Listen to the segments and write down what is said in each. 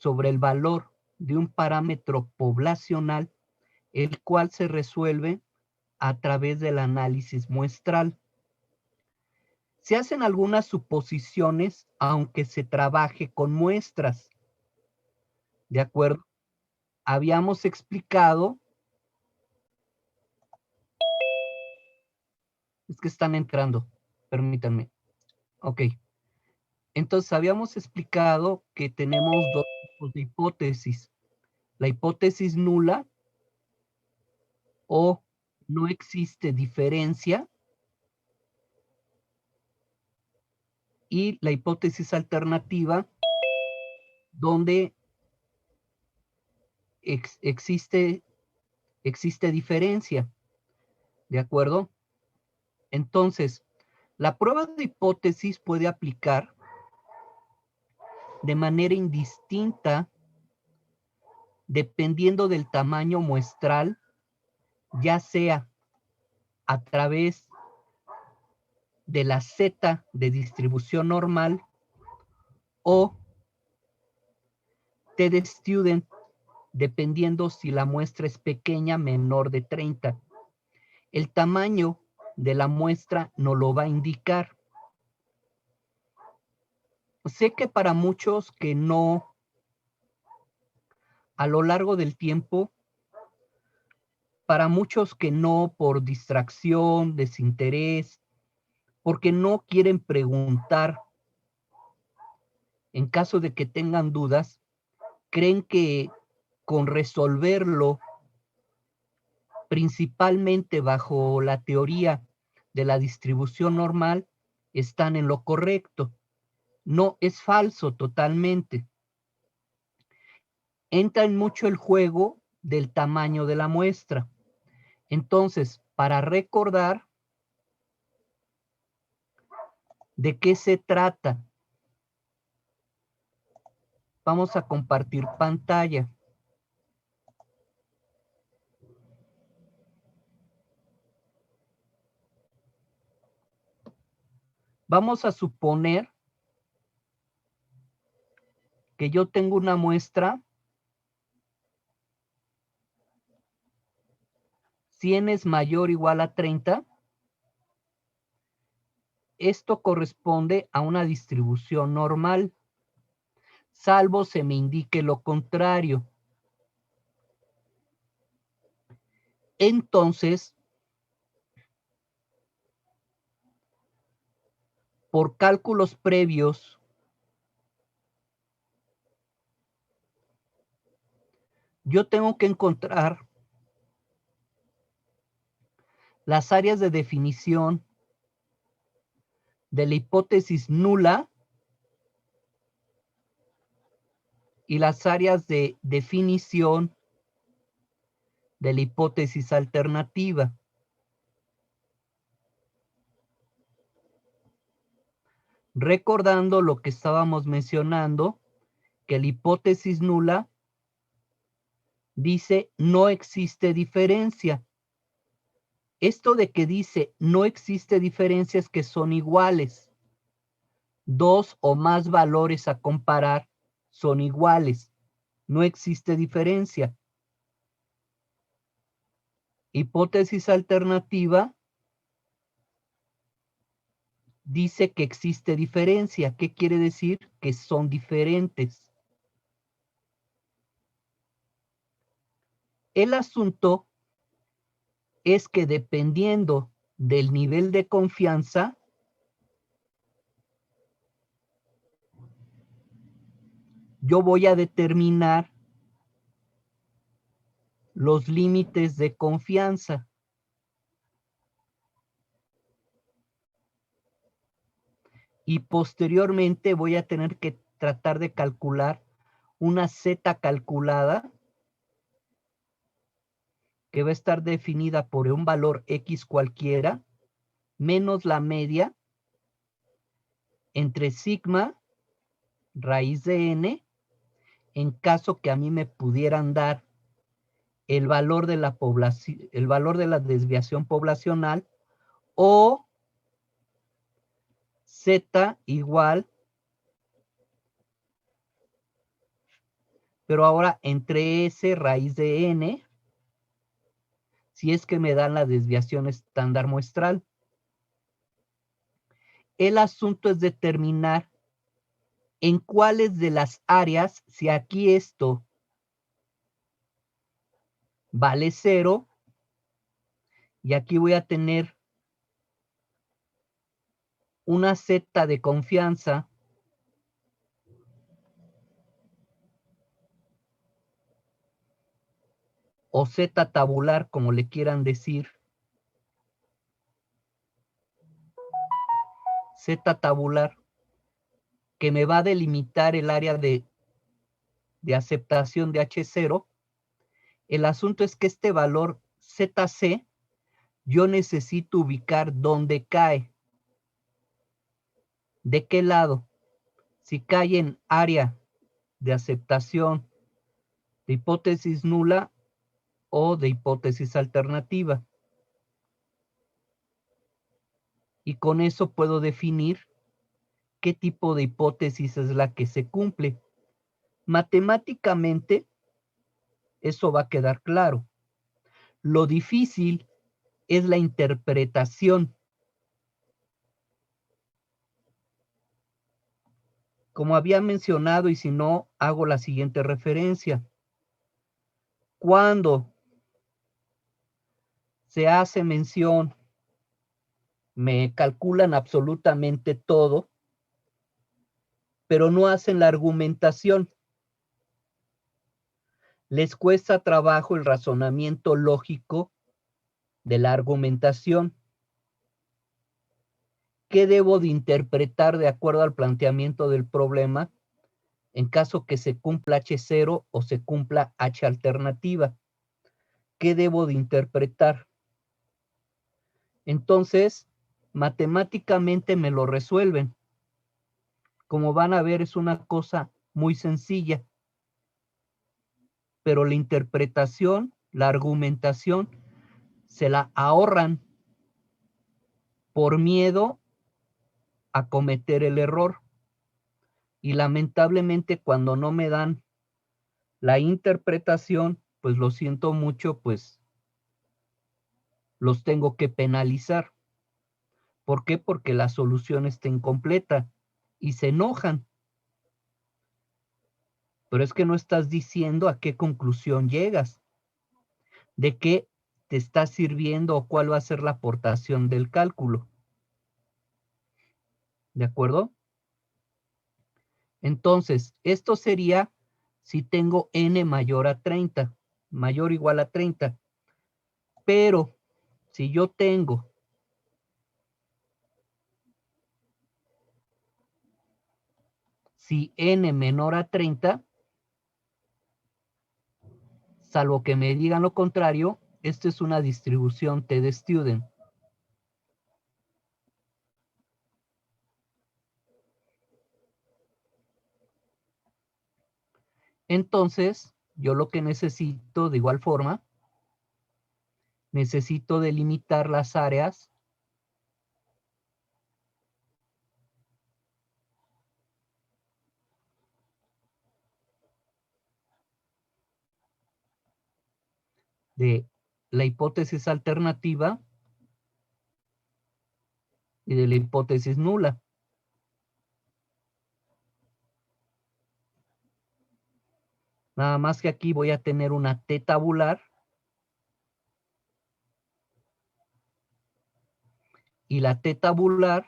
sobre el valor de un parámetro poblacional, el cual se resuelve a través del análisis muestral. Se hacen algunas suposiciones, aunque se trabaje con muestras. ¿De acuerdo? Habíamos explicado, es que están entrando, permítanme. Ok. Entonces, habíamos explicado que tenemos dos tipos de hipótesis. La hipótesis nula o no existe diferencia y la hipótesis alternativa donde existe diferencia. ¿De acuerdo? Entonces, la prueba de hipótesis puede aplicar de manera indistinta dependiendo del tamaño muestral, ya sea a través de la Z de distribución normal o T de student, dependiendo si la muestra es pequeña, menor de 30. El tamaño de la muestra nos lo va a indicar. Sé que para muchos que no, a lo largo del tiempo, para muchos que no por distracción, desinterés, porque no quieren preguntar, en caso de que tengan dudas, creen que con resolverlo principalmente bajo la teoría de la distribución normal están en lo correcto. No, es falso totalmente. Entra en mucho el juego del tamaño de la muestra. Entonces, para recordar de qué se trata, vamos a compartir pantalla. Vamos a suponer que yo tengo una muestra 100 es mayor o igual a 30. Esto corresponde a una distribución normal, salvo se me indique lo contrario. Entonces, por cálculos previos, yo tengo que encontrar las áreas de definición de la hipótesis nula y las áreas de definición de la hipótesis alternativa. Recordando lo que estábamos mencionando, que la hipótesis nula dice no existe diferencia. Esto de que dice no existe diferencia es que son iguales. Dos o más valores a comparar son iguales. No existe diferencia. Hipótesis alternativa dice que existe diferencia. ¿Qué quiere decir? Que son diferentes. El asunto es que dependiendo del nivel de confianza, yo voy a determinar los límites de confianza. Y posteriormente voy a tener que tratar de calcular una Z calculada que va a estar definida por un valor X cualquiera menos la media entre sigma raíz de n en caso que a mí me pudieran dar el valor de la población, el valor de la desviación poblacional o Z igual pero ahora entre S raíz de N, si es que me dan la desviación estándar muestral. El asunto es determinar en cuáles de las áreas, si aquí esto vale 0, y aquí voy a tener una Z de confianza o Z tabular, como le quieran decir. Z tabular, que me va a delimitar el área de aceptación de H0. El asunto es que este valor ZC, yo necesito ubicar dónde cae. ¿De qué lado? Si cae en área de aceptación de hipótesis nula o de hipótesis alternativa. Y con eso puedo definir qué tipo de hipótesis es la que se cumple. Matemáticamente, eso va a quedar claro. Lo difícil es la interpretación. Como había mencionado, y si no, hago la siguiente referencia. Cuando se hace mención, me calculan absolutamente todo, pero no hacen la argumentación. Les cuesta trabajo el razonamiento lógico de la argumentación. ¿Qué debo de interpretar de acuerdo al planteamiento del problema en caso que se cumpla H0 o se cumpla H alternativa? ¿Qué debo de interpretar? Entonces, matemáticamente me lo resuelven. Como van a ver, es una cosa muy sencilla, pero la interpretación, la argumentación, se la ahorran por miedo a cometer el error. Y lamentablemente cuando no me dan la interpretación, pues lo siento mucho, pues los tengo que penalizar. ¿Por qué? Porque la solución está incompleta y se enojan. Pero es que no estás diciendo a qué conclusión llegas, de qué te está sirviendo o cuál va a ser la aportación del cálculo. ¿De acuerdo? Entonces, esto sería si tengo n mayor a 30, mayor o igual a 30. Pero si yo tengo si n menor a 30, salvo que me digan lo contrario, esto es una distribución T de student. Entonces, yo lo que necesito, de igual forma, necesito delimitar las áreas de la hipótesis alternativa y de la hipótesis nula. Nada más que aquí voy a tener una T tabular y la T tabular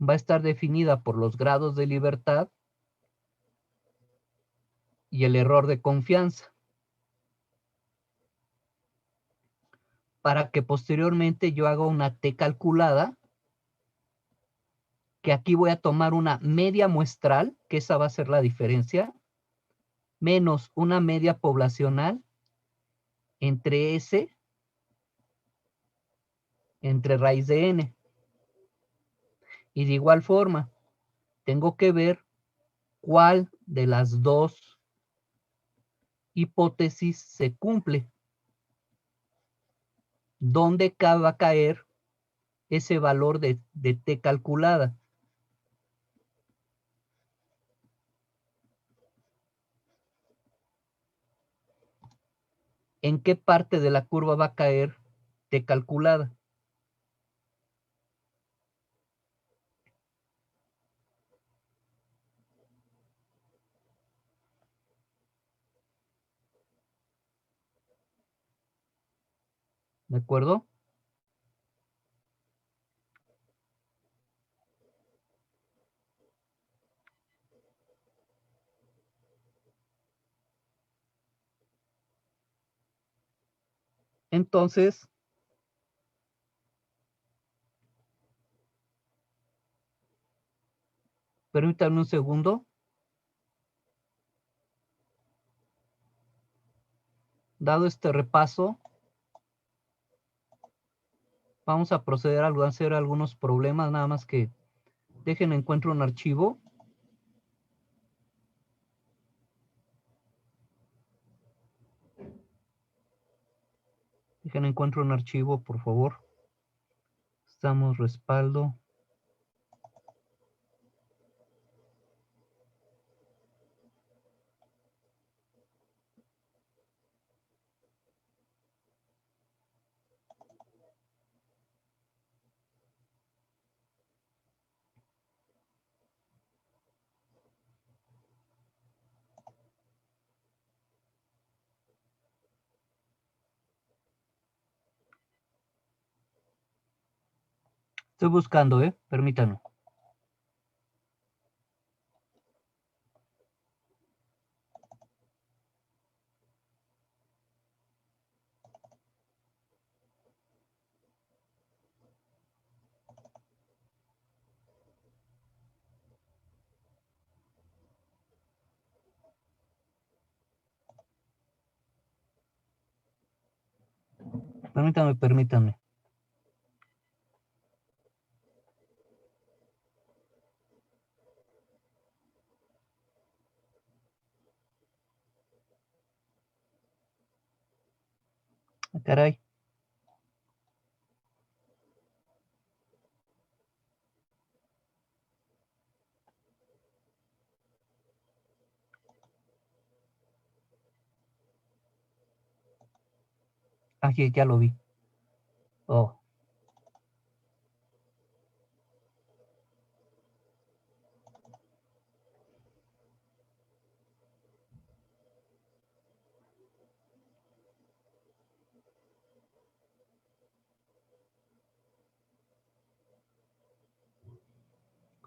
va a estar definida por los grados de libertad y el error de confianza, para que posteriormente yo haga una T calculada, que aquí voy a tomar una media muestral, que esa va a ser la diferencia, menos una media poblacional entre S, entre raíz de N. Y de igual forma, tengo que ver cuál de las dos hipótesis se cumple. ¿Dónde va a caer ese valor de T calculada? en qué parte de la curva va a caer T calculada. ¿De acuerdo? Entonces, permítanme un segundo. Dado este repaso, vamos a proceder a hacer algunos problemas, nada más que dejen encuentro un archivo. Dejen encuentro un archivo, por favor. Estamos respaldo. Estoy buscando, permítanme. Permítanme. Ah, caray. Aquí ya lo vi. Oh.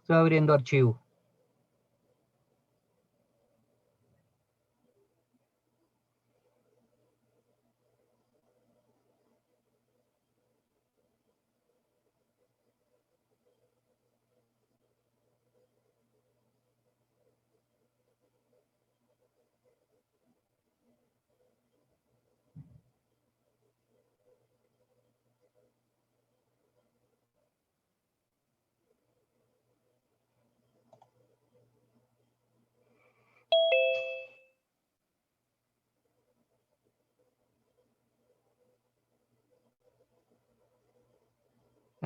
Estoy abriendo archivo.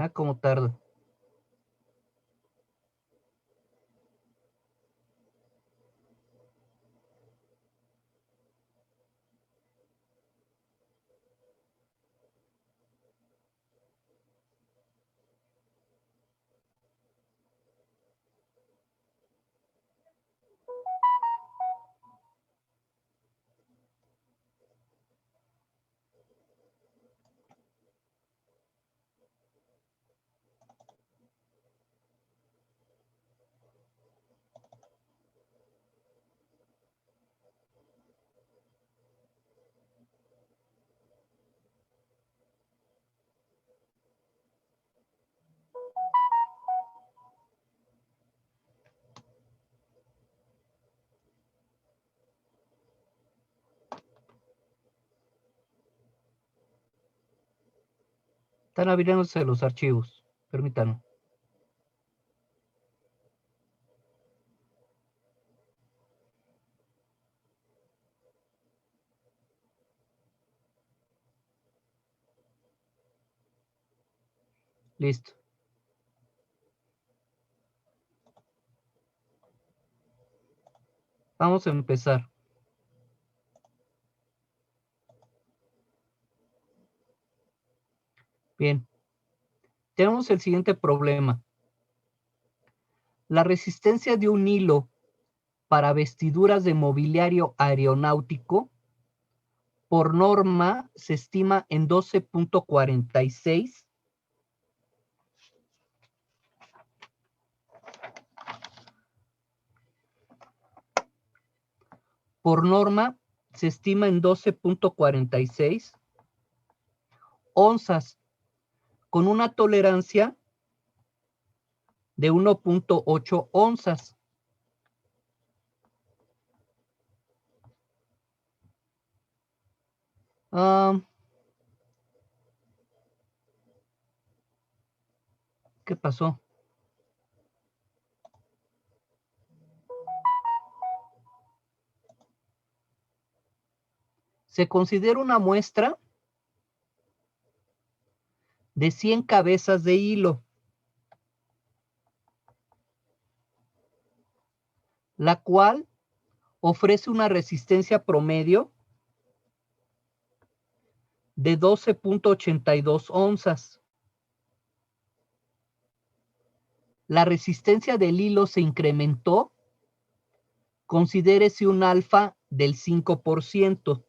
Ah, cómo tarda. Están abriéndose los archivos. Permítanme. Listo. Vamos a empezar. Bien. Tenemos el siguiente problema. La resistencia de un hilo para vestiduras de mobiliario aeronáutico, por norma, se estima en 12.46. Por norma, se estima en 12.46 onzas, con una tolerancia de 1.8 onzas. ¿Qué pasó? Se considera una muestra de 100 cabezas de hilo, la cual ofrece una resistencia promedio de 12.82 onzas. La resistencia del hilo se incrementó, considérese un alfa del 5%.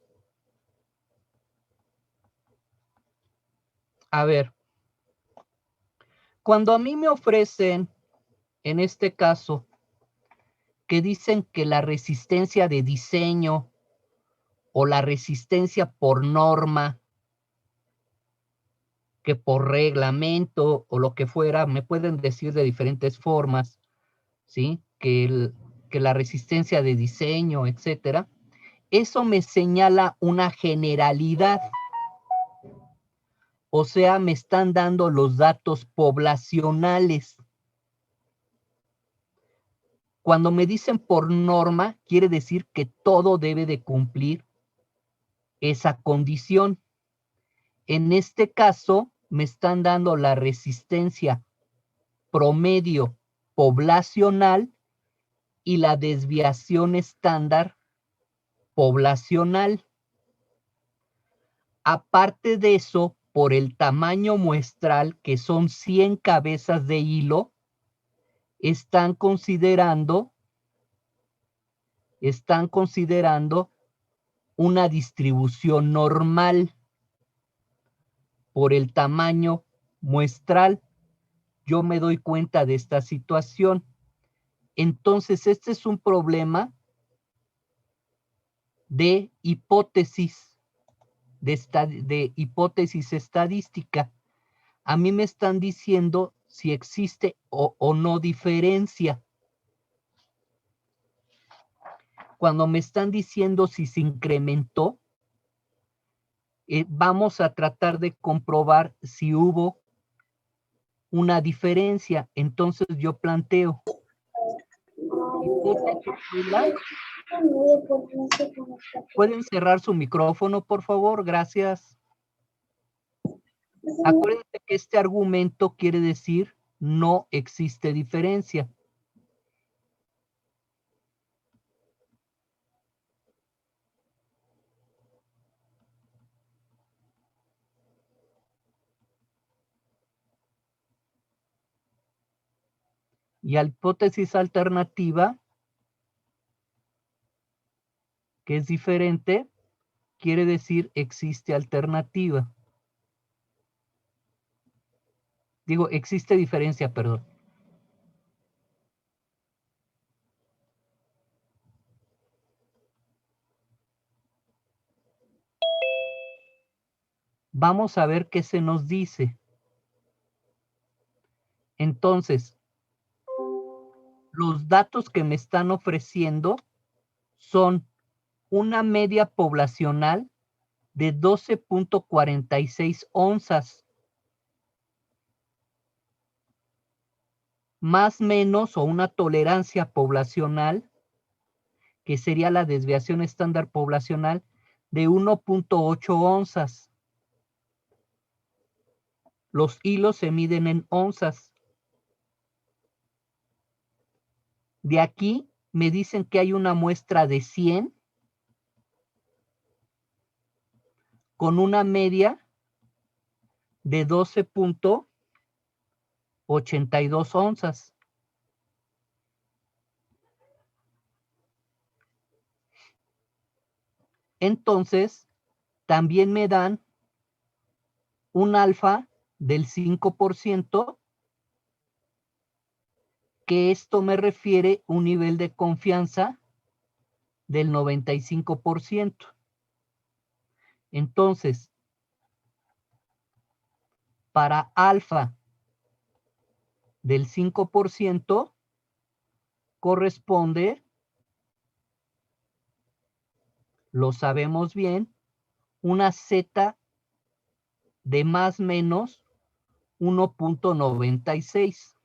A ver, cuando a mí me ofrecen, en este caso, que dicen que la resistencia de diseño o la resistencia por norma, que por reglamento o lo que fuera, me pueden decir de diferentes formas, ¿sí? Que la resistencia de diseño, etcétera. Eso me señala una generalidad. O sea, me están dando los datos poblacionales. Cuando me dicen por norma, quiere decir que todo debe de cumplir esa condición. En este caso, me están dando la resistencia promedio poblacional y la desviación estándar poblacional. Aparte de eso, por el tamaño muestral, que son 100 cabezas de hilo, están considerando una distribución normal. Por el tamaño muestral, yo me doy cuenta de esta situación. Entonces, este es un problema de hipótesis, de hipótesis estadística. A mí me están diciendo si existe o no diferencia. Cuando me están diciendo si se incrementó, vamos a tratar de comprobar si hubo una diferencia. Entonces yo planteo. ¿Pueden cerrar su micrófono, por favor? Gracias. Acuérdense que este argumento quiere decir no existe diferencia. Y a la hipótesis alternativa, que es diferente, quiere decir existe alternativa. Digo, existe diferencia, perdón. Vamos a ver qué se nos dice. Entonces, los datos que me están ofreciendo son una media poblacional de 12.46 onzas, más menos o una tolerancia poblacional, que sería la desviación estándar poblacional, de 1.8 onzas. Los hilos se miden en onzas. De aquí me dicen que hay una muestra de 100 con una media de 12.82 onzas. Entonces, también me dan un alfa del 5%, que esto me refiere un nivel de confianza del 95%. Entonces, para alfa del 5% corresponde, lo sabemos bien, una Z de más o menos 1.96.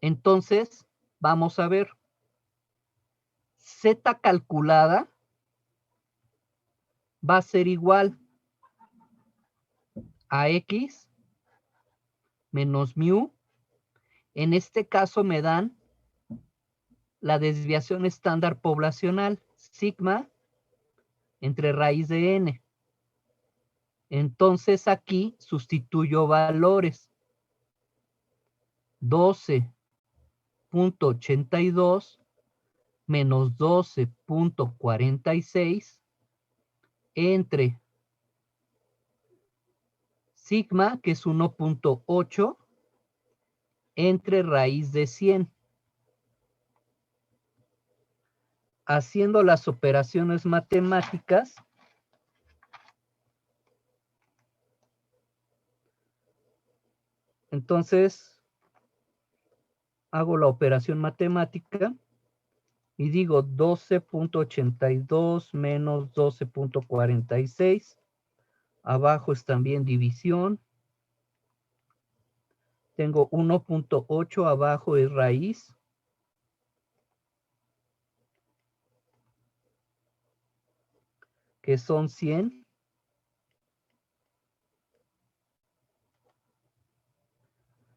Entonces, vamos a ver. Z calculada va a ser igual a X menos mu. En este caso me dan la desviación estándar poblacional, sigma, entre raíz de n. Entonces aquí sustituyo valores. 12.82 menos 12.46 entre sigma, que es 1.8, entre raíz de 100. Haciendo las operaciones matemáticas, entonces hago la operación matemática y digo 12.82 menos 12.46. Abajo es también división. Tengo 1.8 abajo es raíz. Que son 100.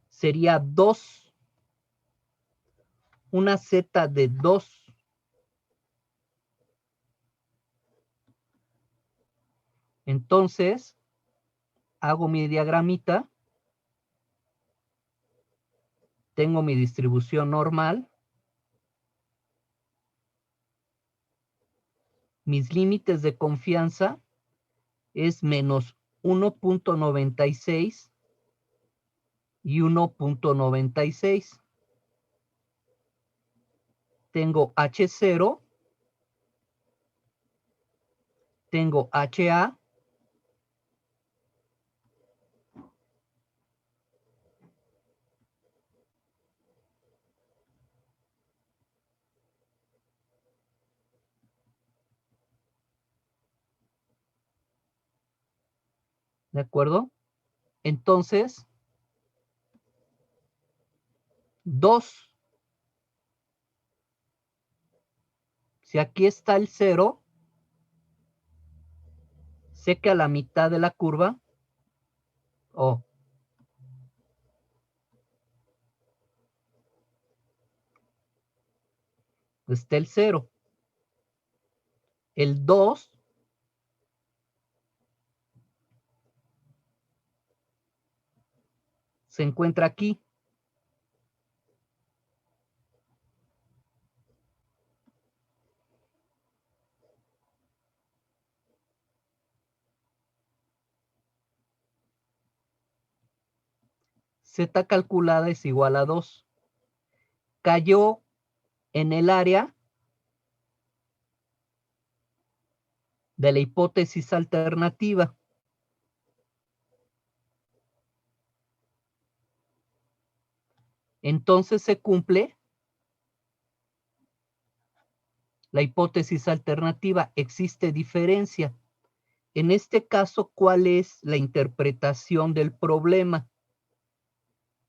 Sería 2. Una Z de 2. Entonces, hago mi diagramita. Tengo mi distribución normal. Mis límites de confianza es menos 1.96 y 1.96. Tengo H0, tengo HA, ¿de acuerdo? Entonces, 2. Si aquí está el 0, sé que a la mitad de la curva, está el 0. El 2 se encuentra aquí. Z calculada es igual a 2. Cayó en el área de la hipótesis alternativa. Entonces se cumple la hipótesis alternativa. Existe diferencia. En este caso, ¿cuál es la interpretación del problema?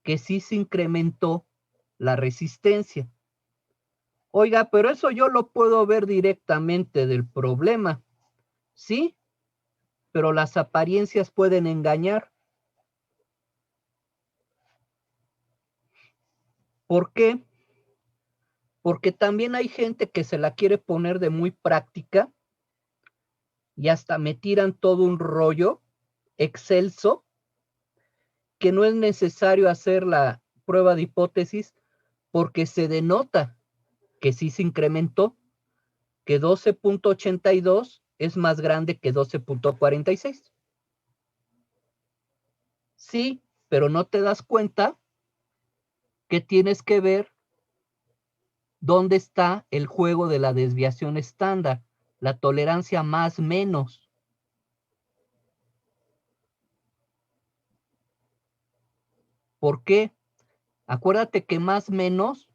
Que sí se incrementó la resistencia. Oiga, pero eso yo lo puedo ver directamente del problema. Sí, pero las apariencias pueden engañar. ¿Por qué? Porque también hay gente que se la quiere poner de muy práctica y hasta me tiran todo un rollo excelso que no es necesario hacer la prueba de hipótesis porque se denota que sí se incrementó, que 12.82 es más grande que 12.46. Sí, pero no te das cuenta que tienes que ver dónde está el juego de la desviación estándar, la tolerancia más menos. ¿Por qué? Acuérdate que más menos,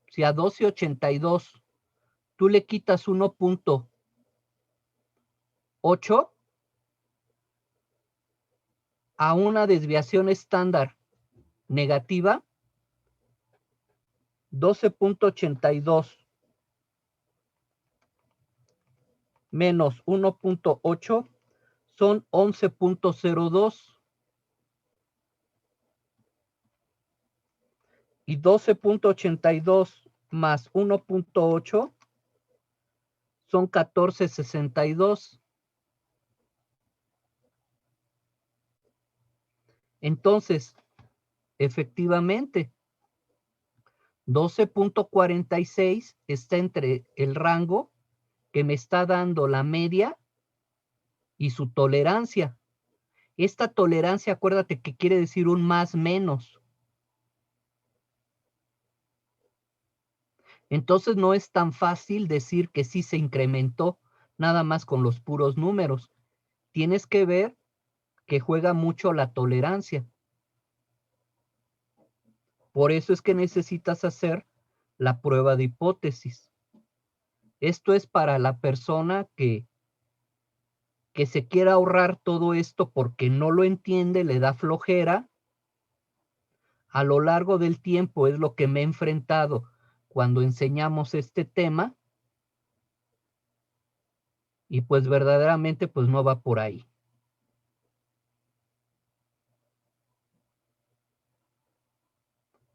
si a 12.82 tú le quitas 1.8 a una desviación estándar negativa, 12.82 menos 1.8 son 11.02 y 12.82 más 1.8 son 14.62. Entonces, efectivamente, 12.46 está entre el rango que me está dando la media y su tolerancia. Esta tolerancia, acuérdate que quiere decir un más menos. Entonces no es tan fácil decir que sí se incrementó nada más con los puros números. Tienes que ver que juega mucho la tolerancia. Por eso es que necesitas hacer la prueba de hipótesis. Esto es para la persona que se quiera ahorrar todo esto porque no lo entiende, le da flojera. A lo largo del tiempo es lo que me he enfrentado cuando enseñamos este tema y pues verdaderamente pues no va por ahí.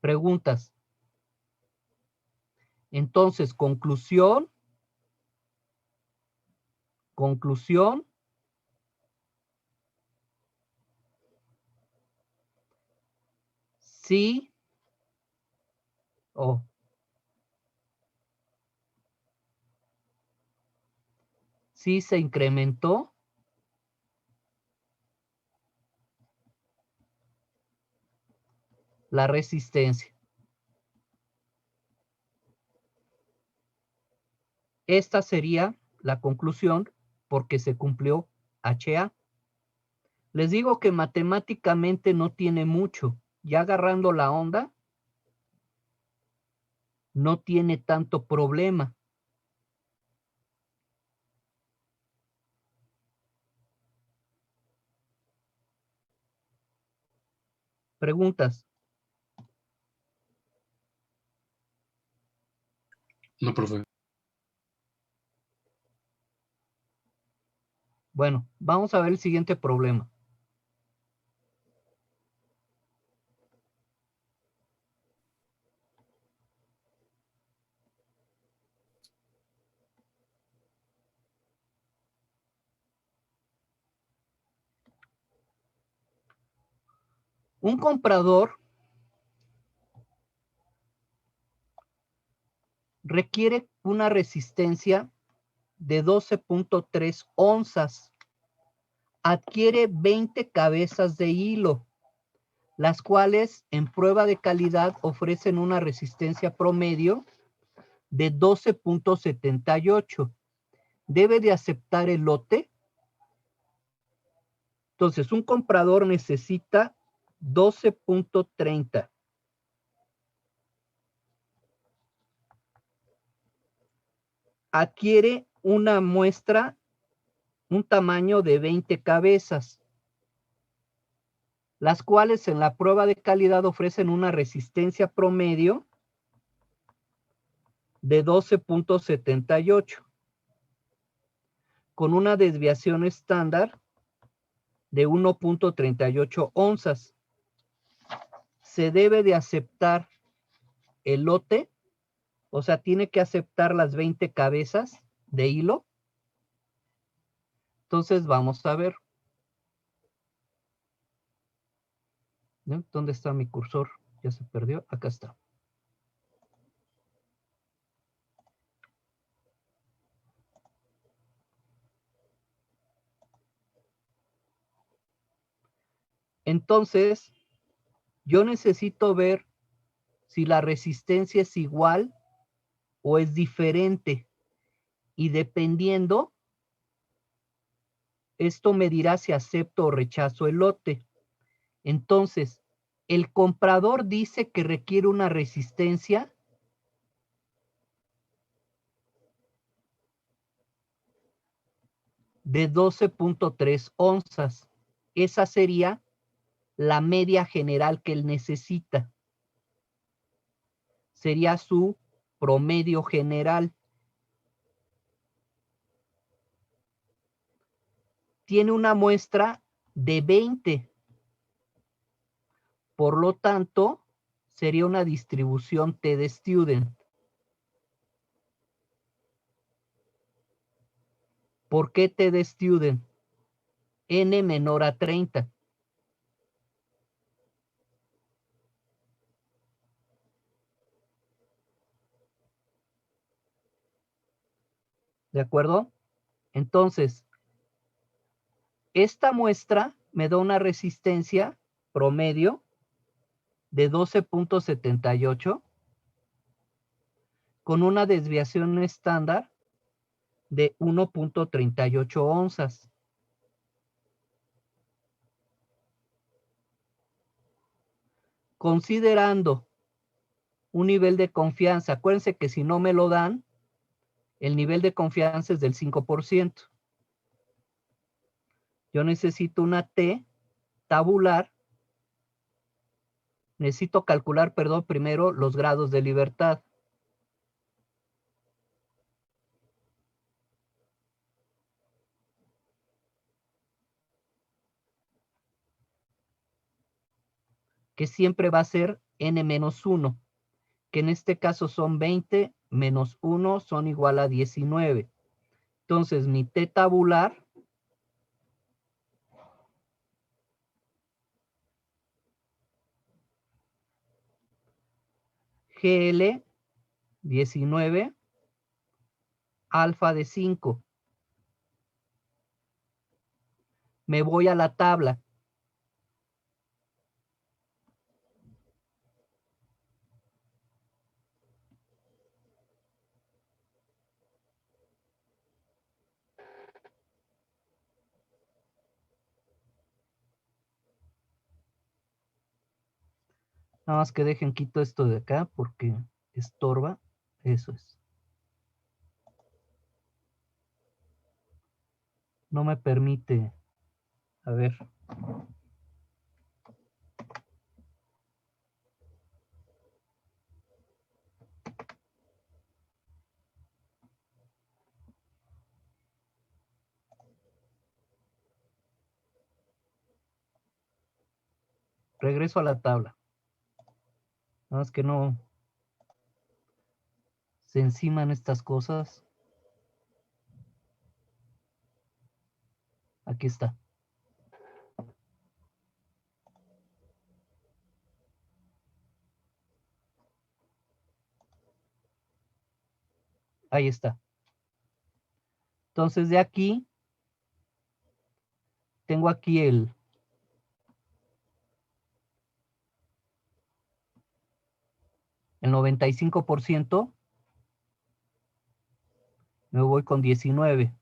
Preguntas. Entonces, conclusión, sí o sí se incrementó la resistencia. Esta sería la conclusión porque se cumplió HA. Les digo que matemáticamente no tiene mucho. Ya agarrando la onda, no tiene tanto problema. Preguntas. No, profe. Bueno, vamos a ver el siguiente problema. Un comprador requiere una resistencia de 12.3 onzas. Adquiere 20 cabezas de hilo, las cuales en prueba de calidad ofrecen una resistencia promedio de 12.78. ¿Debe de aceptar el lote? Entonces, un comprador necesita 12.30. Adquiere una muestra, un tamaño de 20 cabezas, las cuales en la prueba de calidad ofrecen una resistencia promedio de 12.78, con una desviación estándar de 1.38 onzas. Se debe de aceptar el lote, o sea, tiene que aceptar las 20 cabezas de hilo. Entonces vamos a ver. ¿No? ¿Dónde está mi cursor? Ya se perdió. Acá está. Entonces, yo necesito ver si la resistencia es igual o es diferente. Y dependiendo, esto me dirá si acepto o rechazo el lote. Entonces, el comprador dice que requiere una resistencia de 12.3 onzas. Esa sería la media general que él necesita. Sería su promedio general. Tiene una muestra de 20. Por lo tanto, sería una distribución T de student. ¿Por qué T de student? N menor a 30. ¿De acuerdo? Entonces, esta muestra me da una resistencia promedio de 12.78 con una desviación estándar de 1.38 onzas. Considerando un nivel de confianza, acuérdense que si no me lo dan, el nivel de confianza es del 5%. Yo necesito una T tabular. Necesito calcular, perdón, primero los grados de libertad. Que siempre va a ser n-1, que en este caso son 20 menos 1 son igual a 19. Entonces, mi T tabular GL 19 alfa de 5. Me voy a la tabla. Nada más que dejen quito esto de acá porque estorba. Eso es. No me permite. A ver. Regreso a la tabla. Nada más que no se enciman estas cosas. Aquí está. Ahí está. Entonces de aquí, tengo aquí el 95%. Me voy con 19.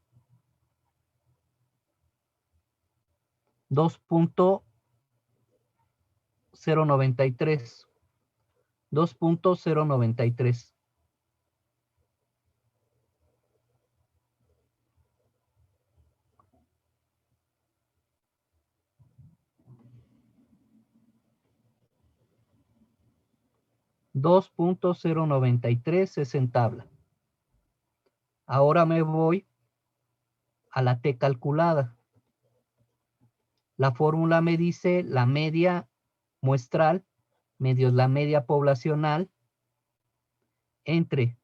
2.093. 2.093. $2.093 es en tabla. Ahora me voy a la T calculada. La fórmula me dice la media muestral medios la media poblacional entre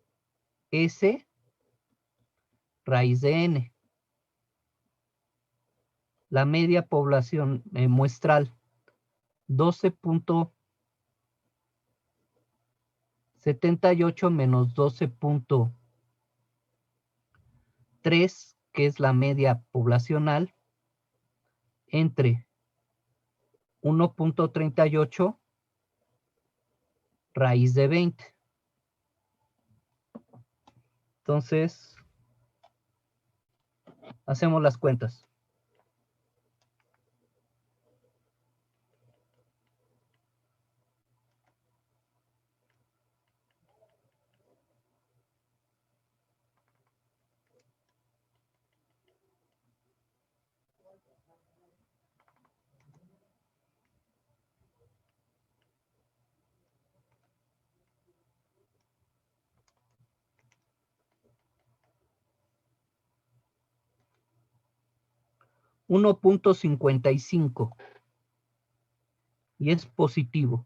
S raíz de N. la media población muestral 12.78 menos 12.3, que es la media poblacional, entre 1.38 raíz de 20. Entonces, hacemos las cuentas. $1.55 y es positivo.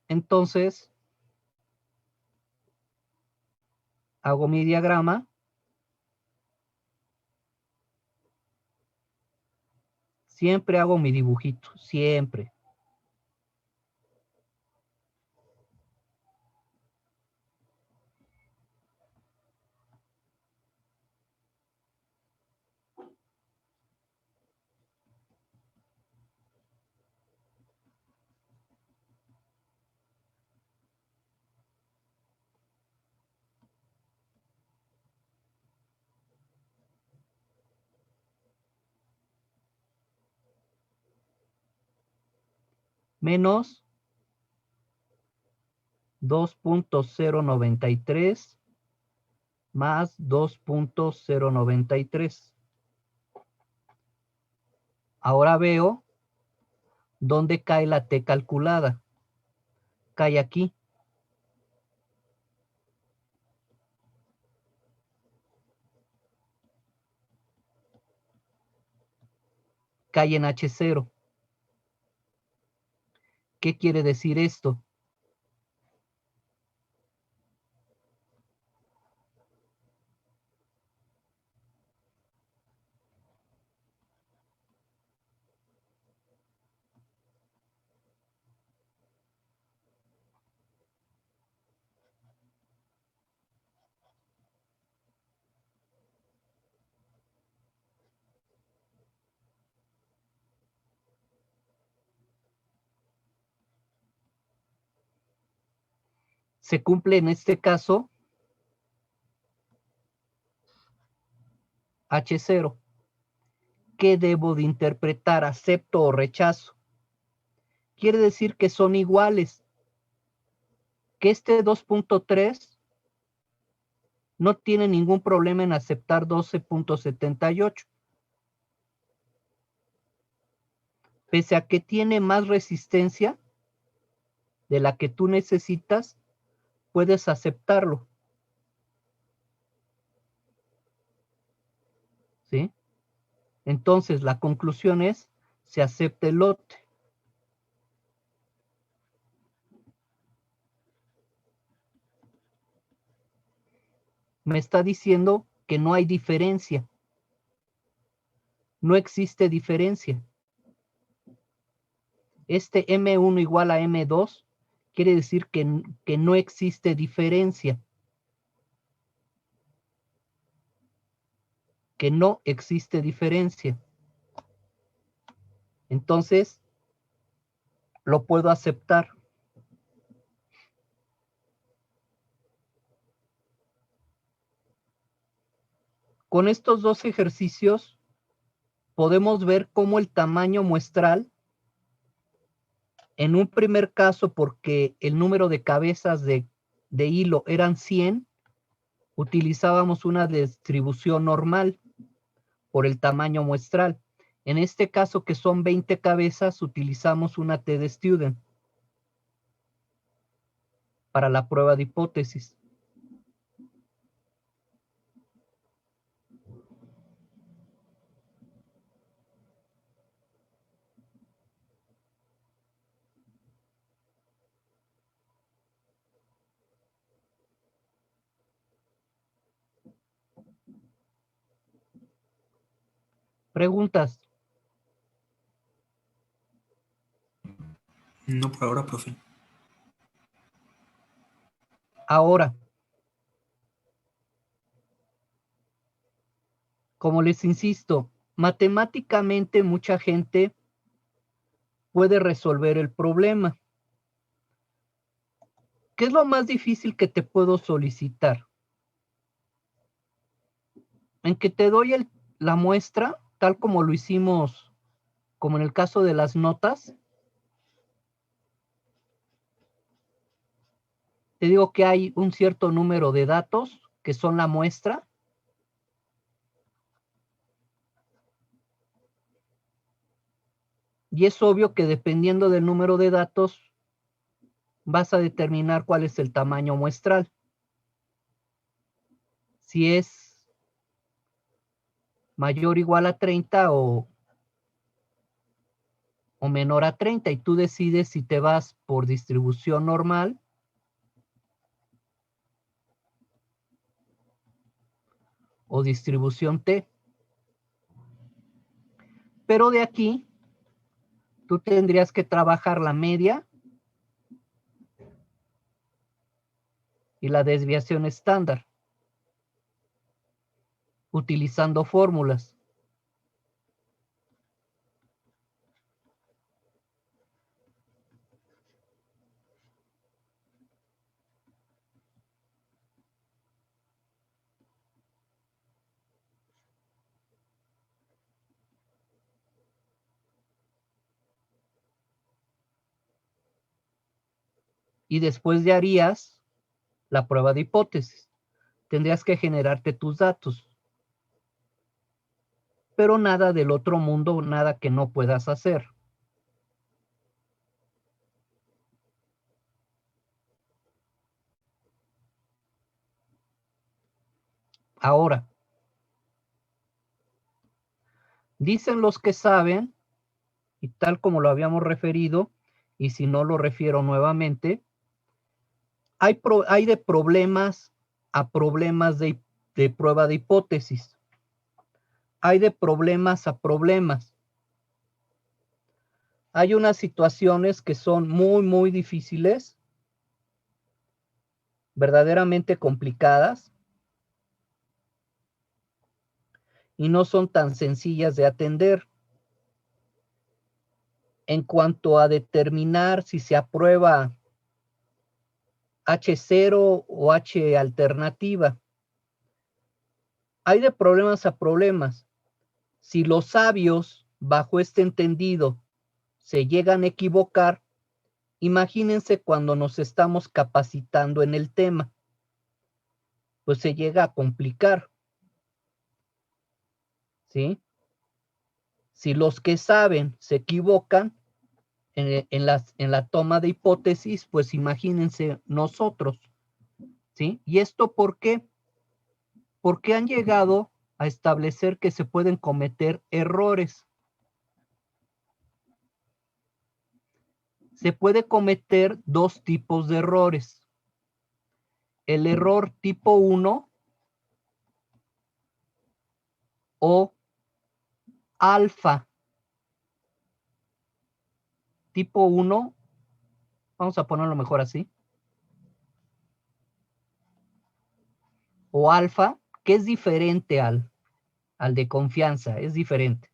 Entonces, hago mi diagrama. Siempre hago mi dibujito, siempre. Menos 2.093 más 2.093. Ahora veo dónde cae la T calculada. Cae aquí. Cae en H0. ¿Qué quiere decir esto? Se cumple en este caso H0. ¿Qué debo de interpretar? ¿Acepto o rechazo? Quiere decir que son iguales. Que este 2.3 no tiene ningún problema en aceptar 12.78. Pese a que tiene más resistencia de la que tú necesitas, puedes aceptarlo. ¿Sí? Entonces, la conclusión es, se acepta el lote. Me está diciendo que no hay diferencia. No existe diferencia. Este M1 igual a M2 quiere decir que no existe diferencia. Que no existe diferencia. Entonces, lo puedo aceptar. Con estos dos ejercicios, podemos ver cómo el tamaño muestral, en un primer caso, porque el número de cabezas de hilo eran 100, utilizábamos una distribución normal por el tamaño muestral. En este caso, que son 20 cabezas, utilizamos una T de Student para la prueba de hipótesis. ¿Preguntas? No por ahora, profe. Ahora, como les insisto, matemáticamente mucha gente puede resolver el problema. ¿Qué es lo más difícil que te puedo solicitar? En que te doy la muestra, tal como lo hicimos, como en el caso de las notas. Te digo que hay un cierto número de datos que son la muestra. Y es obvio que dependiendo del número de datos, vas a determinar cuál es el tamaño muestral. Si es mayor o igual a 30 o menor a 30, y tú decides si te vas por distribución normal o distribución T. Pero de aquí, tú tendrías que trabajar la media y la desviación estándar, utilizando fórmulas. Y después ya harías la prueba de hipótesis. Tendrías que generarte tus datos. Pero nada del otro mundo, nada que no puedas hacer. Ahora, dicen los que saben, y tal como lo habíamos referido, y si no lo refiero nuevamente, hay de problemas a problemas de prueba de hipótesis. Hay de problemas a problemas. Hay unas situaciones que son muy, muy difíciles, verdaderamente complicadas, y no son tan sencillas de atender. En cuanto a determinar si se aprueba H0 o H alternativa, hay de problemas a problemas. Si los sabios, bajo este entendido, se llegan a equivocar, imagínense cuando nos estamos capacitando en el tema, pues se llega a complicar, ¿sí? Si los que saben se equivocan en la toma de hipótesis, pues imagínense nosotros, ¿sí? ¿Y esto por qué? Porque han llegado a establecer que se pueden cometer errores. Se puede cometer dos tipos de errores. El error tipo 1 o alfa. Tipo 1, vamos a ponerlo mejor así, o alfa, que es diferente al de confianza, es diferente.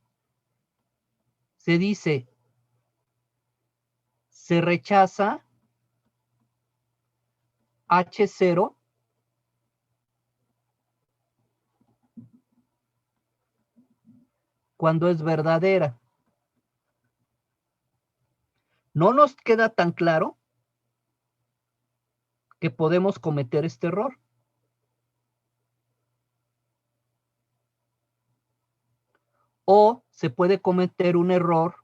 Se dice, se rechaza H0 cuando es verdadera. No nos queda tan claro que podemos cometer este error. O se puede cometer un error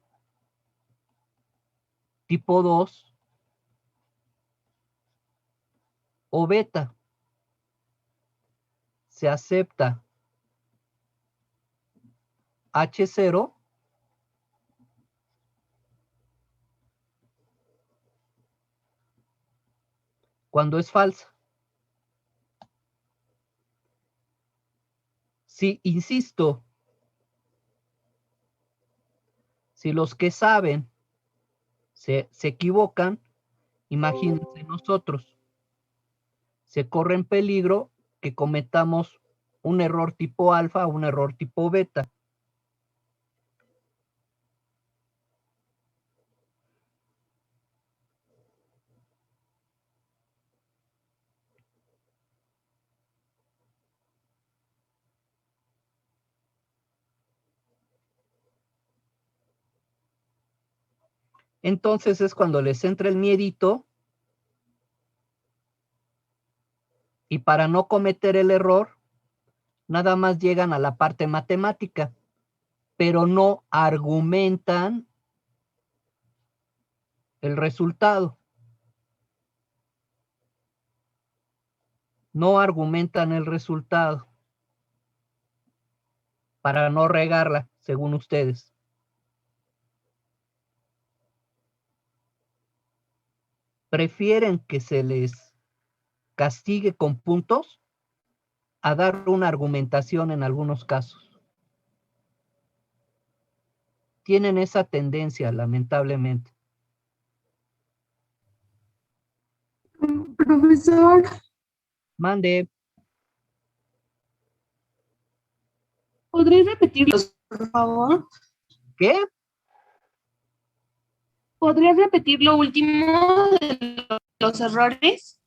tipo 2 o beta. Se acepta H0 cuando es falsa. Sí, insisto, Si los que saben se equivocan, imagínense nosotros, se corre en peligro que cometamos un error tipo alfa o un error tipo beta. Entonces es cuando les entra el miedito y para no cometer el error, nada más llegan a la parte matemática, pero no argumentan el resultado. No argumentan el resultado para no regarla, según ustedes. Prefieren que se les castigue con puntos a dar una argumentación en algunos casos. Tienen esa tendencia, lamentablemente. Profesor, Mande. ¿podrías repetirlos, por favor? ¿Qué? ¿Podrías repetir lo último de los errores?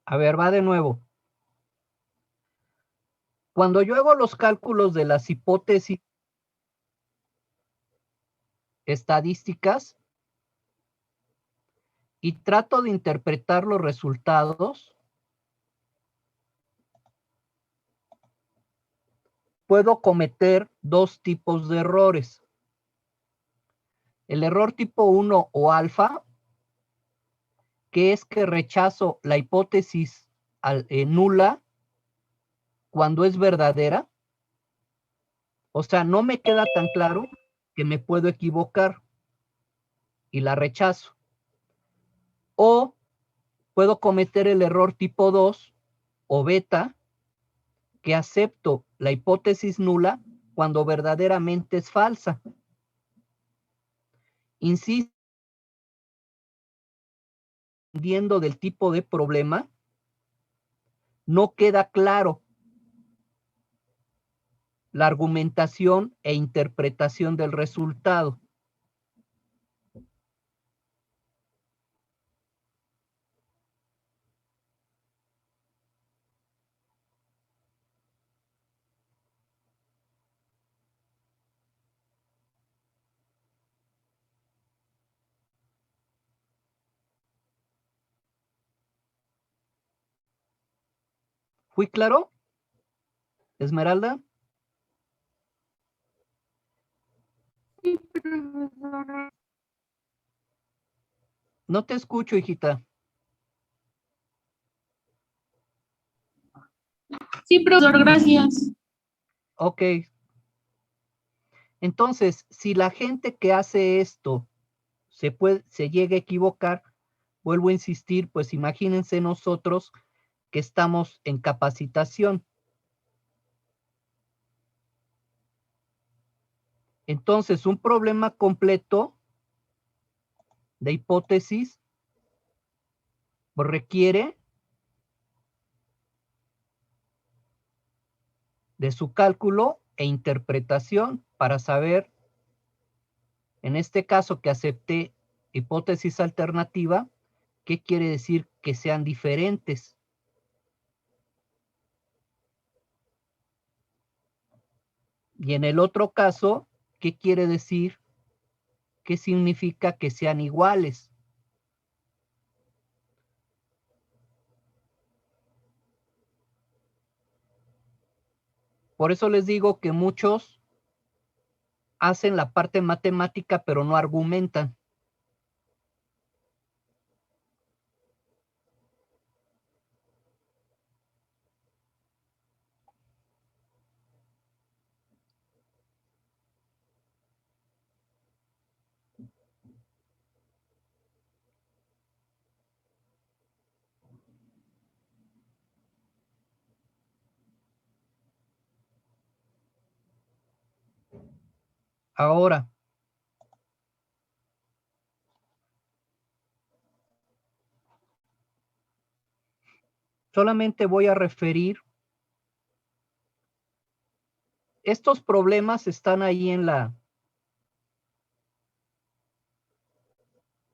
A ver, va de nuevo. Cuando yo hago los cálculos de las hipótesis estadísticas y trato de interpretar los resultados, puedo cometer dos tipos de errores. El error tipo 1 o alfa, que es que rechazo la hipótesis nula cuando es verdadera. O sea, no me queda tan claro que me puedo equivocar y la rechazo. O puedo cometer el error tipo 2 o beta, que acepto la hipótesis nula cuando verdaderamente es falsa. Insisto, dependiendo del tipo de problema, no queda claro la argumentación e interpretación del resultado. ¿Fui claro, Esmeralda? Sí, profesor. No te escucho, hijita. Sí, profesor, gracias. Ok. Entonces, si la gente que hace esto se llega a equivocar, vuelvo a insistir, pues imagínense nosotros que estamos en capacitación. Entonces, un problema completo de hipótesis pues, requiere de su cálculo e interpretación para saber, en este caso que acepté hipótesis alternativa, qué quiere decir que sean diferentes. Y en el otro caso, ¿qué quiere decir? ¿Qué significa que sean iguales? Por eso les digo que muchos hacen la parte matemática, pero no argumentan. Ahora, solamente voy a referir, estos problemas están ahí en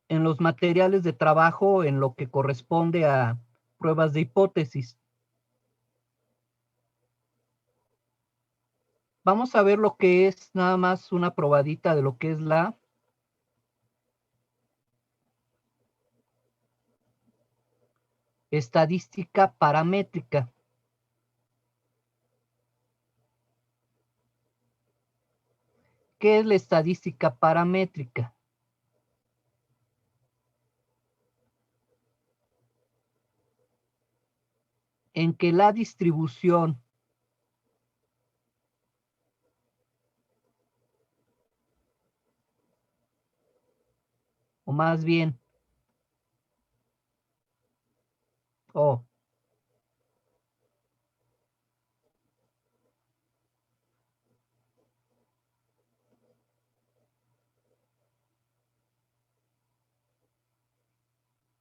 los materiales de trabajo en lo que corresponde a pruebas de hipótesis. Vamos a ver lo que es nada más una probadita de lo que es la estadística paramétrica. ¿Qué es la estadística paramétrica? En que la distribución o más bien,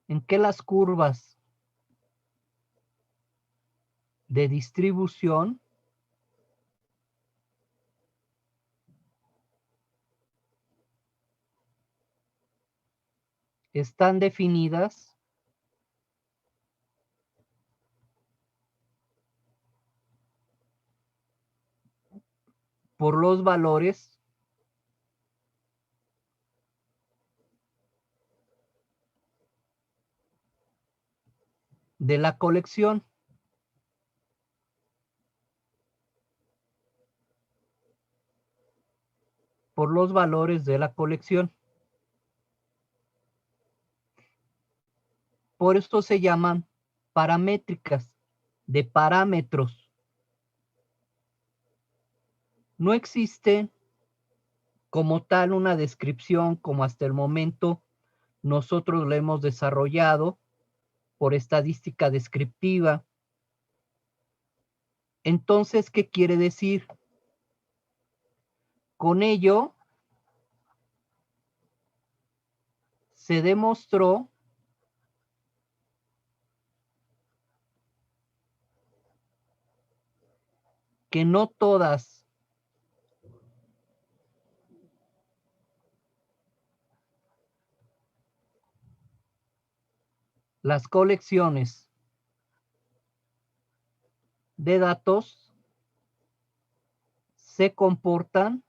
en que las curvas de distribución están definidas por los valores de la colección. Por los valores de la colección. Por esto se llaman paramétricas, de parámetros. No existe como tal una descripción como hasta el momento nosotros lo hemos desarrollado por estadística descriptiva. Entonces, ¿qué quiere decir? Con ello se demostró que no todas las colecciones de datos se comportan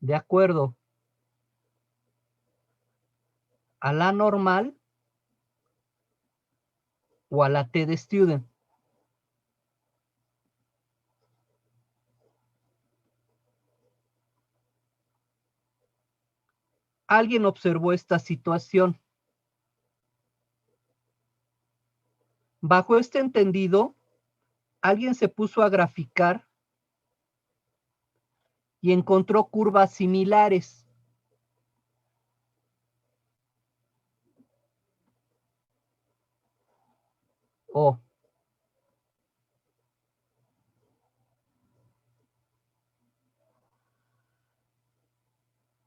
de acuerdo a la normal o a la T de student. Alguien observó esta situación. Bajo este entendido, alguien se puso a graficar y encontró curvas similares.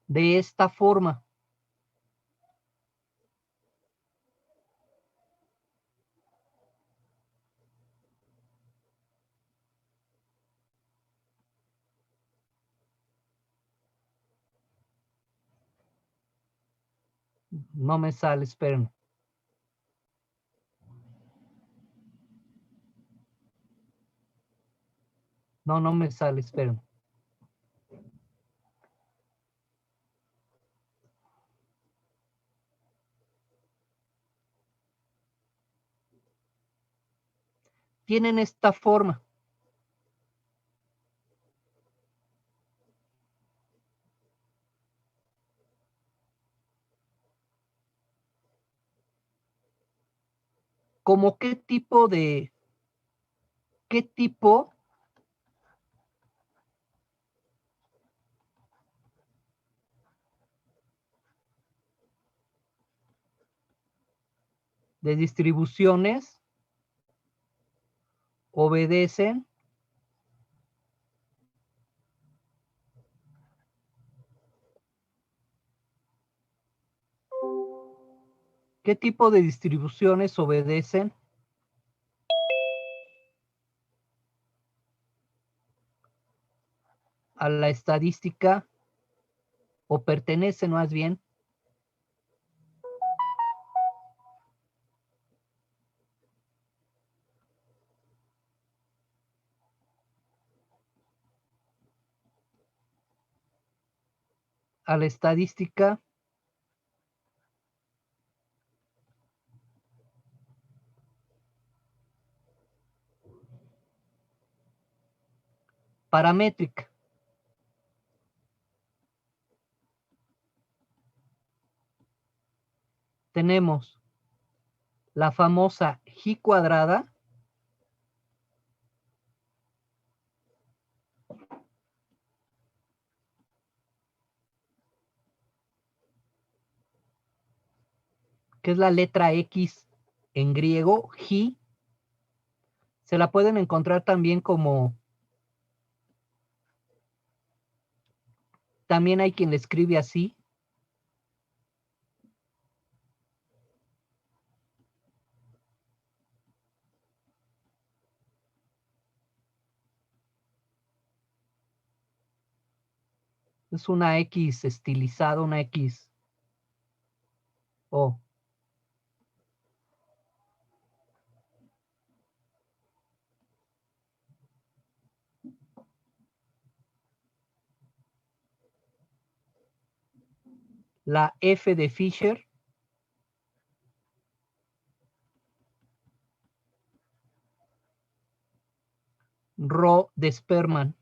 De esta forma. No me sale, esperen. No me sale, esperen. Tienen esta forma. ¿Cómo qué tipo de de distribuciones obedecen ¿qué tipo de distribuciones obedecen a la estadística o pertenecen más bien a la estadística paramétrica? Tenemos la famosa G cuadrada, que es la letra X en griego, G. Se la pueden encontrar también como, también hay quien le escribe así. Es una X estilizada, una X. O. La F de Fisher. Rho de Sperman.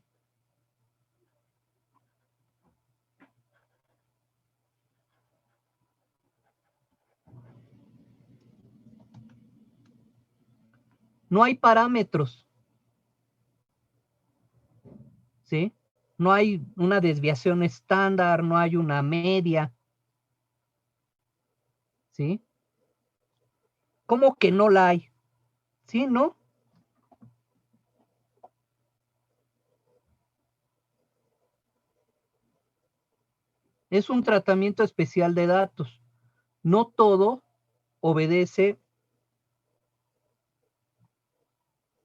No hay parámetros, ¿sí? No hay una desviación estándar, no hay una media, ¿sí? ¿Cómo que no la hay? ¿Sí, no? Es un tratamiento especial de datos. No todo obedece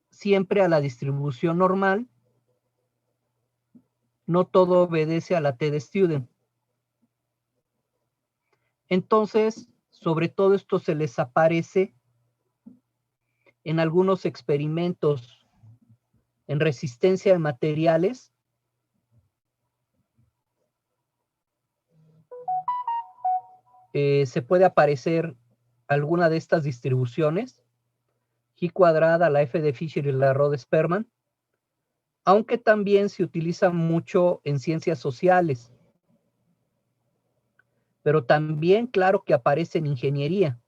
siempre a la distribución normal. No todo obedece a la T-de-Student. Entonces, sobre todo esto se les aparece en algunos experimentos en resistencia de materiales. Se puede aparecer alguna de estas distribuciones, G cuadrada, la F de Fisher y la Rho de Sperman, aunque también se utiliza mucho en ciencias sociales, pero también claro que aparece en ingeniería.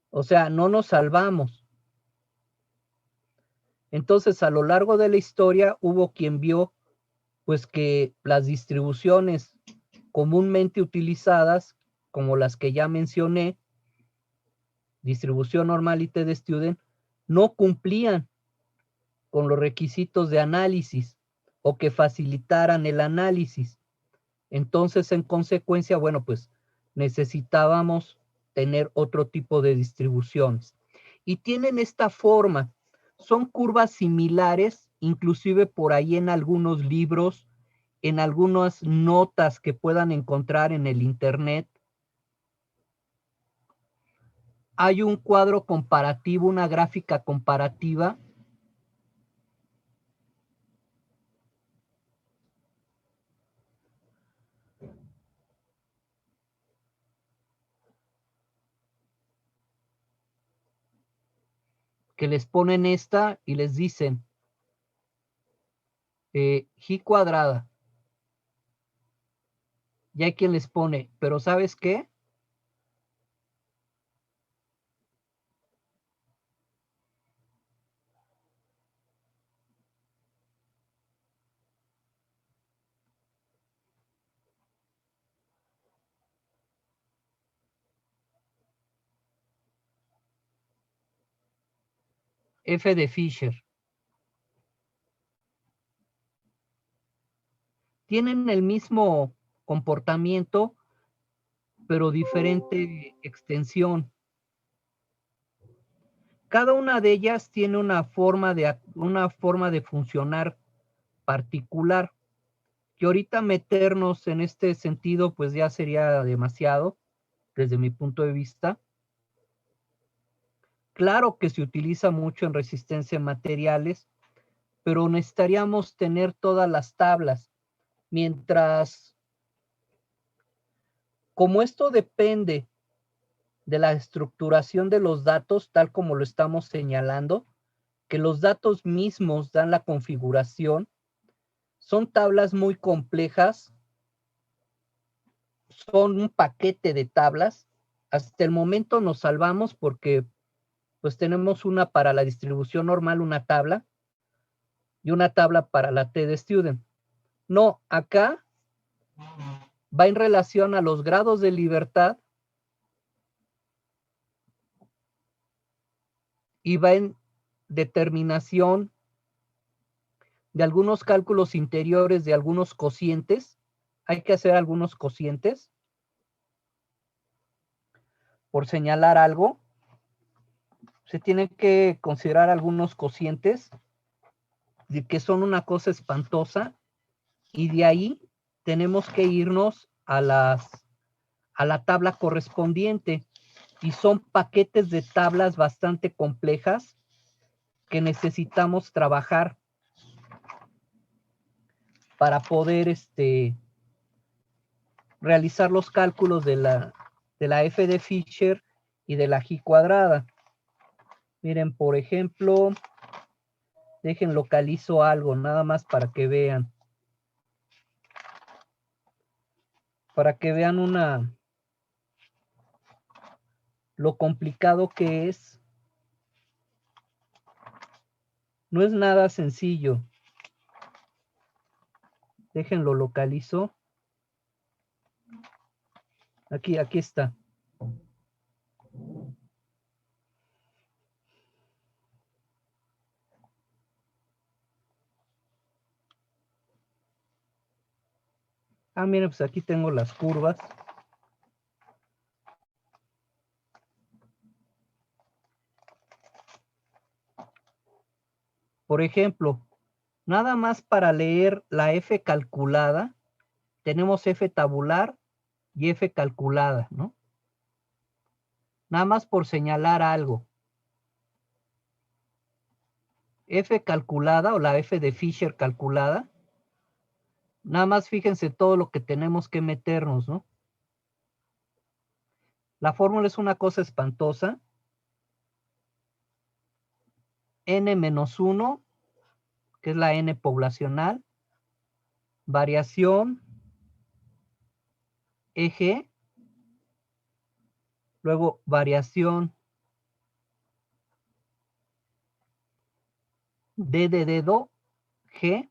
O sea, no nos salvamos. Entonces, a lo largo de la historia hubo quien vio pues que las distribuciones comúnmente utilizadas, como las que ya mencioné, distribución normal y T-de-Student, no cumplían con los requisitos de análisis o que facilitaran el análisis. Entonces, en consecuencia, bueno, pues necesitábamos tener otro tipo de distribuciones. Y tienen esta forma, son curvas similares, inclusive por ahí en algunos libros, en algunas notas que puedan encontrar en el internet. Hay un cuadro comparativo, una gráfica comparativa que les ponen esta y les dicen G cuadrada. Y hay quien les pone, pero ¿sabes qué? F de Fisher. Tienen el mismo comportamiento, pero diferente extensión. Cada una de ellas tiene una forma de funcionar particular, que ahorita meternos en este sentido, pues ya sería demasiado, desde mi punto de vista. Claro que se utiliza mucho en resistencia en materiales, pero necesitaríamos tener todas las tablas. Mientras, como esto depende de la estructuración de los datos, tal como lo estamos señalando, que los datos mismos dan la configuración, son tablas muy complejas, son un paquete de tablas. Hasta el momento nos salvamos porque pues tenemos una para la distribución normal, una tabla, y una tabla para la TDStudent. No, acá va en relación a los grados de libertad y va en determinación de algunos cálculos interiores de algunos cocientes. Hay que hacer algunos cocientes, por señalar algo. Se tienen que considerar algunos cocientes de que son una cosa espantosa, y de ahí tenemos que irnos a la tabla correspondiente, y son paquetes de tablas bastante complejas que necesitamos trabajar para poder realizar los cálculos de la F de Fisher y de la G cuadrada. Miren, por ejemplo, dejen localizo algo, nada más para que vean. Para que vean lo complicado que es. No es nada sencillo. Déjenlo localizo. Aquí está. Ah, miren, pues aquí tengo las curvas. Por ejemplo, nada más para leer la F calculada, tenemos F tabular y F calculada, ¿no? Nada más por señalar algo. F calculada o la F de Fisher calculada, nada más fíjense todo lo que tenemos que meternos, ¿no? La fórmula es una cosa espantosa. N-1, que es la N poblacional, variación, eje, luego variación D de dedo, G,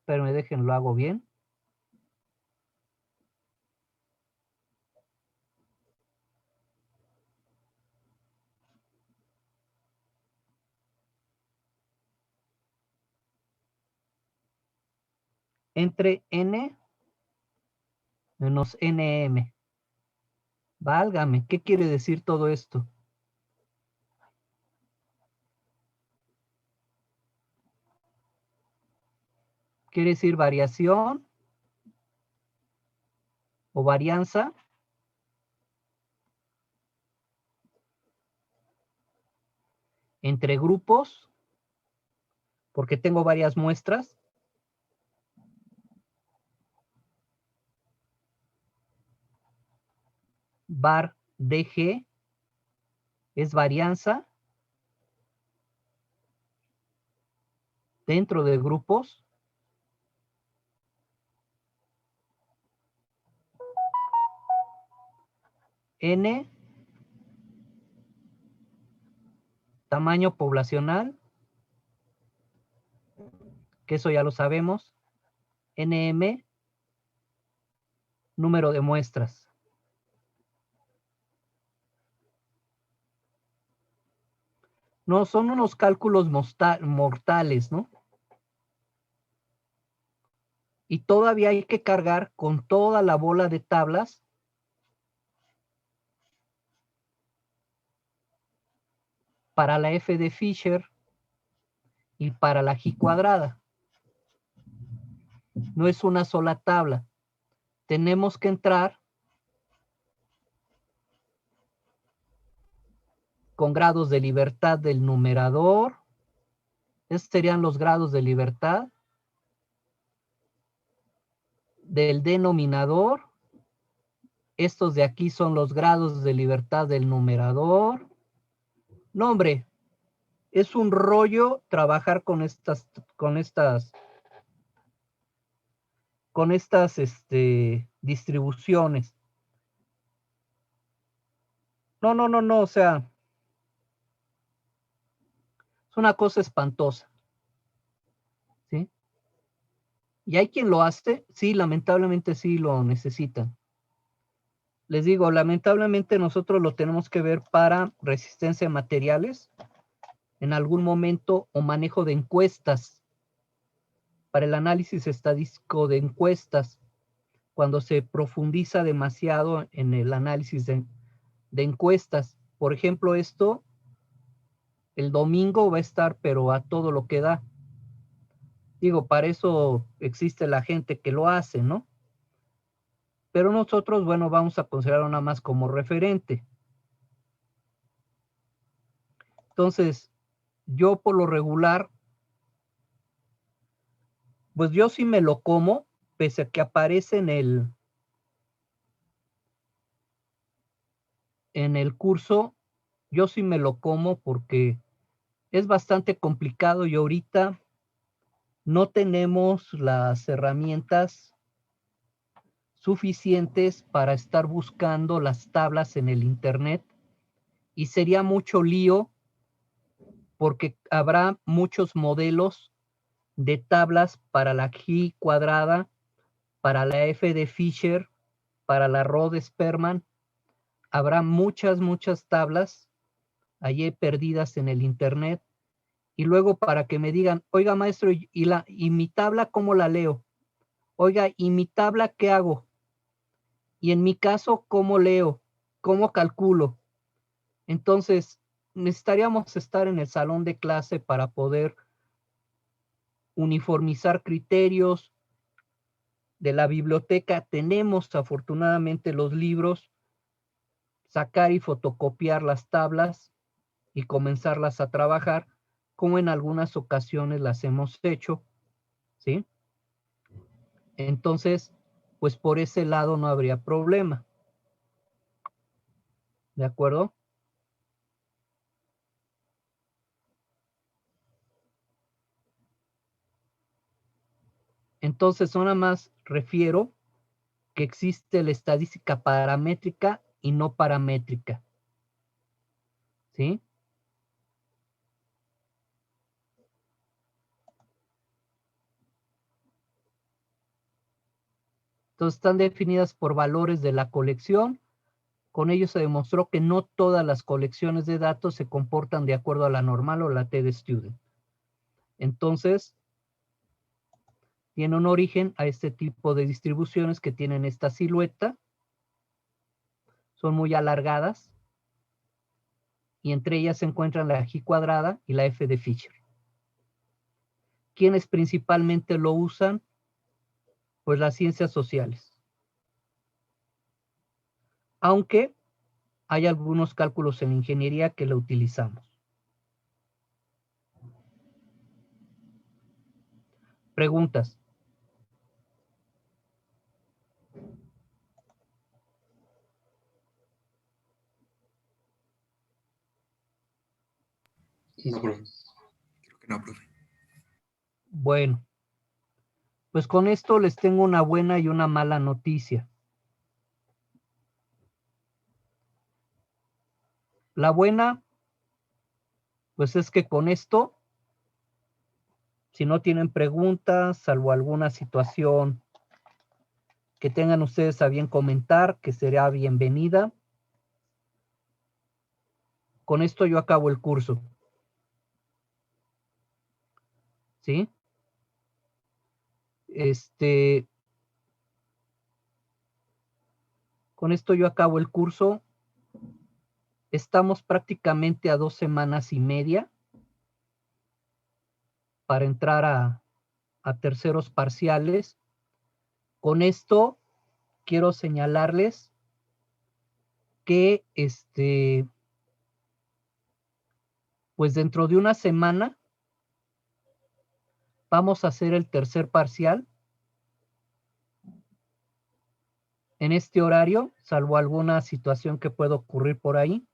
pero me dejen, lo hago bien. Entre N menos NM. Válgame, ¿qué quiere decir todo esto? Quiere decir variación o varianza entre grupos, porque tengo varias muestras. Var DG es varianza dentro de grupos. N, tamaño poblacional, que eso ya lo sabemos. NM, número de muestras. No, son unos cálculos mortales, ¿no? Y todavía hay que cargar con toda la bola de tablas para la f de Fisher y para la G cuadrada. No es una sola tabla. Tenemos que entrar con grados de libertad del numerador. Estos serían los grados de libertad del denominador. Estos de aquí son los grados de libertad del numerador. No, hombre, es un rollo trabajar con estas distribuciones. No, o sea, es una cosa espantosa, ¿sí? Y hay quien lo hace, sí, lamentablemente sí lo necesitan. Les digo, lamentablemente nosotros lo tenemos que ver para resistencia a materiales, en algún momento, o manejo de encuestas, para el análisis estadístico de encuestas, cuando se profundiza demasiado en el análisis de encuestas. Por ejemplo, esto, el domingo va a estar, pero a todo lo que da. Digo, para eso existe la gente que lo hace, ¿no? Pero nosotros, bueno, vamos a considerarlo nada más como referente. Entonces, yo por lo regular, pues yo sí me lo como, pese a que aparece en el curso, yo sí me lo como porque es bastante complicado y ahorita no tenemos las herramientas suficientes para estar buscando las tablas en el internet y sería mucho lío porque habrá muchos modelos de tablas para la G cuadrada, para la F de Fisher, para la Rho de Sperman. Habrá muchas tablas allí perdidas en el internet. Y luego para que me digan, oiga maestro, ¿y mi tabla cómo la leo? Oiga, ¿y mi tabla qué hago? Y en mi caso, ¿cómo leo? ¿Cómo calculo? Entonces, necesitaríamos estar en el salón de clase para poder uniformizar criterios de la biblioteca. Tenemos afortunadamente los libros, sacar y fotocopiar las tablas y comenzarlas a trabajar, como en algunas ocasiones las hemos hecho, ¿sí? Entonces, pues por ese lado no habría problema. ¿De acuerdo? Entonces, nada más refiero que existe la estadística paramétrica y no paramétrica. ¿Sí? Entonces, están definidas por valores de la colección. Con ello se demostró que no todas las colecciones de datos se comportan de acuerdo a la normal o la T-de-Student. Entonces, tiene un origen a este tipo de distribuciones que tienen esta silueta. Son muy alargadas. Y entre ellas se encuentran la G cuadrada y la F de Fisher. ¿Quiénes principalmente lo usan? Pues las ciencias sociales. Aunque hay algunos cálculos en ingeniería que lo utilizamos. Preguntas. No, profe. Creo que no, profe. Bueno, pues con esto les tengo una buena y una mala noticia. La buena, pues es que con esto, si no tienen preguntas, salvo alguna situación que tengan ustedes a bien comentar, que será bienvenida, con esto yo acabo el curso. ¿sí? Con esto yo acabo el curso. Estamos prácticamente a 2 semanas y media para entrar a terceros parciales. Con esto quiero señalarles que pues dentro de una semana vamos a hacer el tercer parcial en este horario, salvo alguna situación que pueda ocurrir por ahí.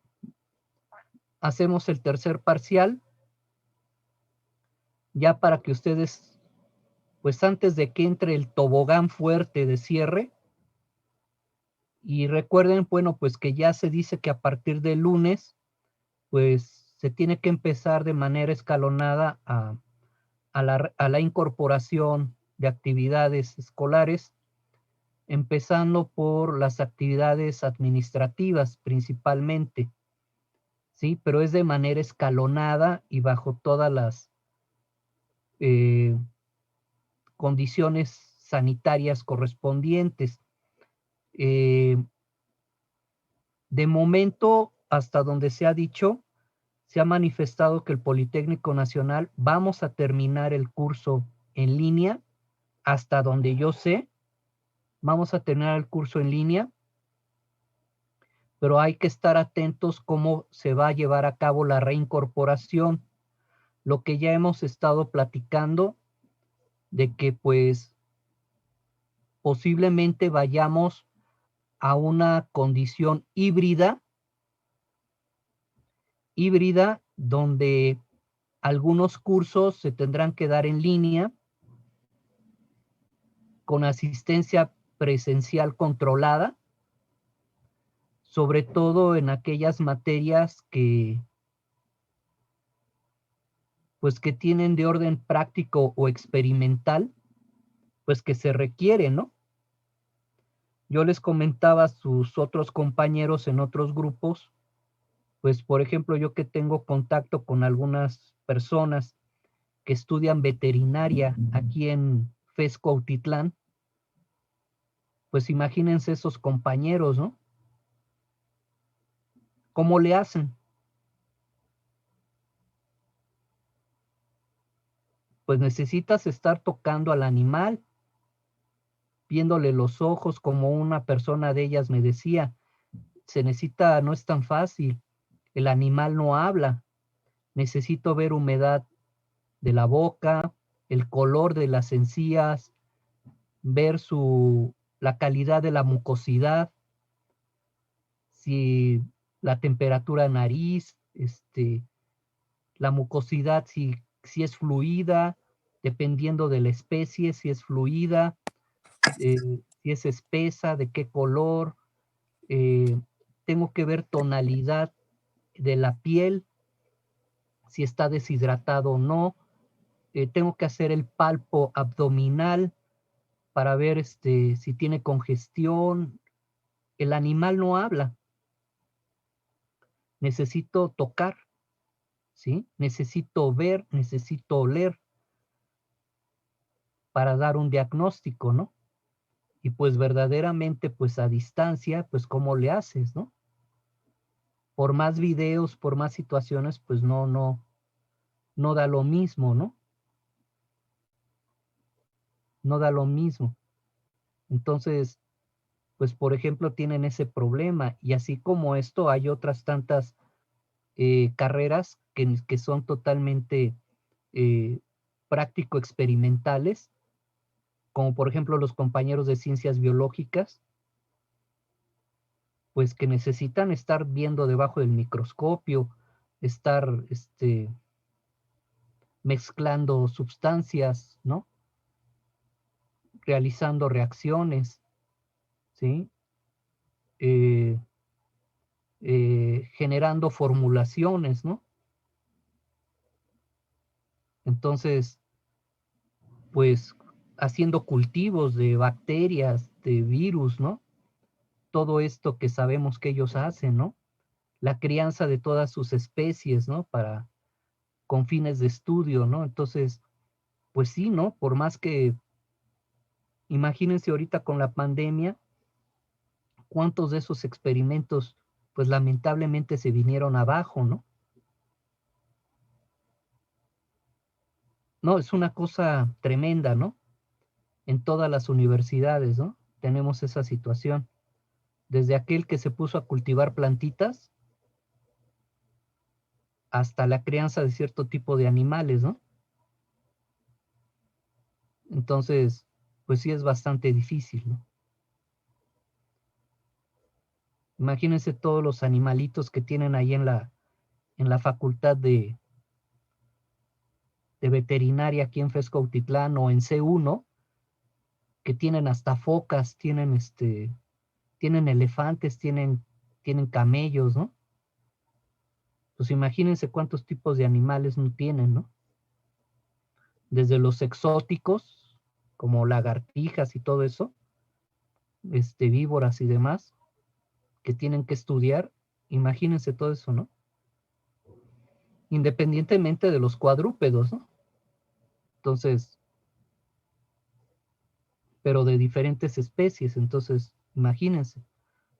Hacemos el tercer parcial ya para que ustedes, pues antes de que entre el tobogán fuerte de cierre, y recuerden, bueno, pues que ya se dice que a partir del lunes, pues se tiene que empezar de manera escalonada a la incorporación de actividades escolares, empezando por las actividades administrativas principalmente, ¿sí? Pero es de manera escalonada y bajo todas las condiciones sanitarias correspondientes. De momento, hasta donde se ha dicho, se ha manifestado que el Politécnico Nacional vamos a terminar el curso en línea, hasta donde yo sé, vamos a terminar el curso en línea, pero hay que estar atentos cómo se va a llevar a cabo la reincorporación, lo que ya hemos estado platicando, de que pues posiblemente vayamos a una condición híbrida donde algunos cursos se tendrán que dar en línea con asistencia presencial controlada, sobre todo en aquellas materias que pues que tienen de orden práctico o experimental, pues que se requiere, ¿no? Yo les comentaba a sus otros compañeros en otros grupos, pues por ejemplo, yo que tengo contacto con algunas personas que estudian veterinaria aquí en FES Cuautitlán, pues imagínense esos compañeros, ¿no? ¿Cómo le hacen? Pues necesitas estar tocando al animal, viéndole los ojos, como una persona de ellas me decía, se necesita, no es tan fácil, el animal no habla, necesito ver humedad de la boca, el color de las encías, ver la calidad de la mucosidad, si la temperatura de nariz, la mucosidad, si es fluida, dependiendo de la especie, si es fluida, si es espesa, de qué color, tengo que ver tonalidad de la piel, si está deshidratado o no, tengo que hacer el palpo abdominal para ver si tiene congestión. El animal no habla, necesito tocar, ¿sí? Necesito ver, necesito oler para dar un diagnóstico, ¿no? Y pues verdaderamente, pues a distancia, pues cómo le haces, ¿no? Por más videos, por más situaciones, pues no da lo mismo, ¿no? No da lo mismo. Entonces, pues por ejemplo, tienen ese problema y así como esto, hay otras tantas carreras que son totalmente práctico-experimentales, como por ejemplo los compañeros de ciencias biológicas, pues que necesitan estar viendo debajo del microscopio, estar mezclando sustancias, ¿no? Realizando reacciones, ¿sí? Generando formulaciones, ¿no? Entonces, pues haciendo cultivos de bacterias, de virus, ¿no? Todo esto que sabemos que ellos hacen, ¿no? La crianza de todas sus especies, ¿no? Con fines de estudio, ¿no? Entonces, pues sí, ¿no? Por más que, imagínense ahorita con la pandemia, cuántos de esos experimentos, pues lamentablemente se vinieron abajo, ¿no? No, es una cosa tremenda, ¿no? En todas las universidades, ¿no? Tenemos esa situación. Desde aquel que se puso a cultivar plantitas hasta la crianza de cierto tipo de animales, ¿no? Entonces, pues sí es bastante difícil, ¿no? Imagínense todos los animalitos que tienen ahí en la facultad de veterinaria aquí en Fescautitlán o en C1, que tienen hasta focas, tienen elefantes, tienen camellos, ¿no? Pues imagínense cuántos tipos de animales no tienen, ¿no? Desde los exóticos, como lagartijas y todo eso, víboras y demás, que tienen que estudiar, imagínense todo eso, ¿no? Independientemente de los cuadrúpedos, ¿no? Entonces, pero de diferentes especies, entonces, imagínense,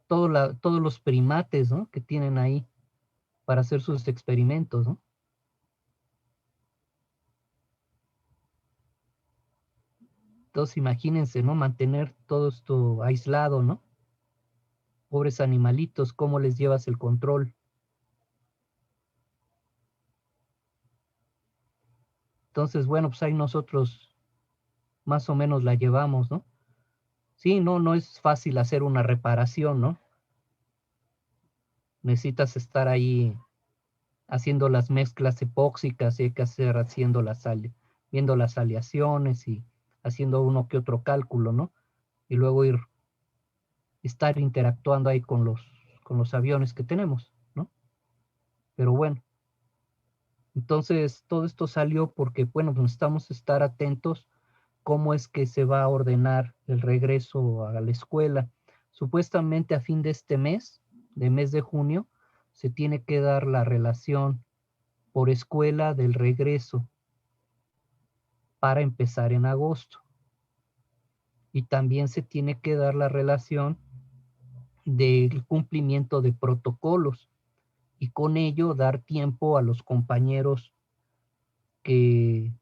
todos los primates, ¿no? Que tienen ahí para hacer sus experimentos, ¿no? Entonces, imagínense, ¿no? Mantener todo esto aislado, ¿no? Pobres animalitos, ¿cómo les llevas el control? Entonces, bueno, pues ahí nosotros más o menos la llevamos, ¿no? Sí, no es fácil hacer una reparación, ¿no? Necesitas estar ahí haciendo las mezclas epóxicas y hay que hacer viendo las aleaciones y haciendo uno que otro cálculo, ¿no? Y luego estar interactuando ahí con los aviones que tenemos, ¿no? Pero bueno, entonces todo esto salió porque, bueno, pues necesitamos estar atentos cómo es que se va a ordenar el regreso a la escuela. Supuestamente a fin de este mes, de mes de junio, se tiene que dar la relación por escuela del regreso para empezar en agosto. Y también se tiene que dar la relación del cumplimiento de protocolos y con ello dar tiempo a los compañeros que,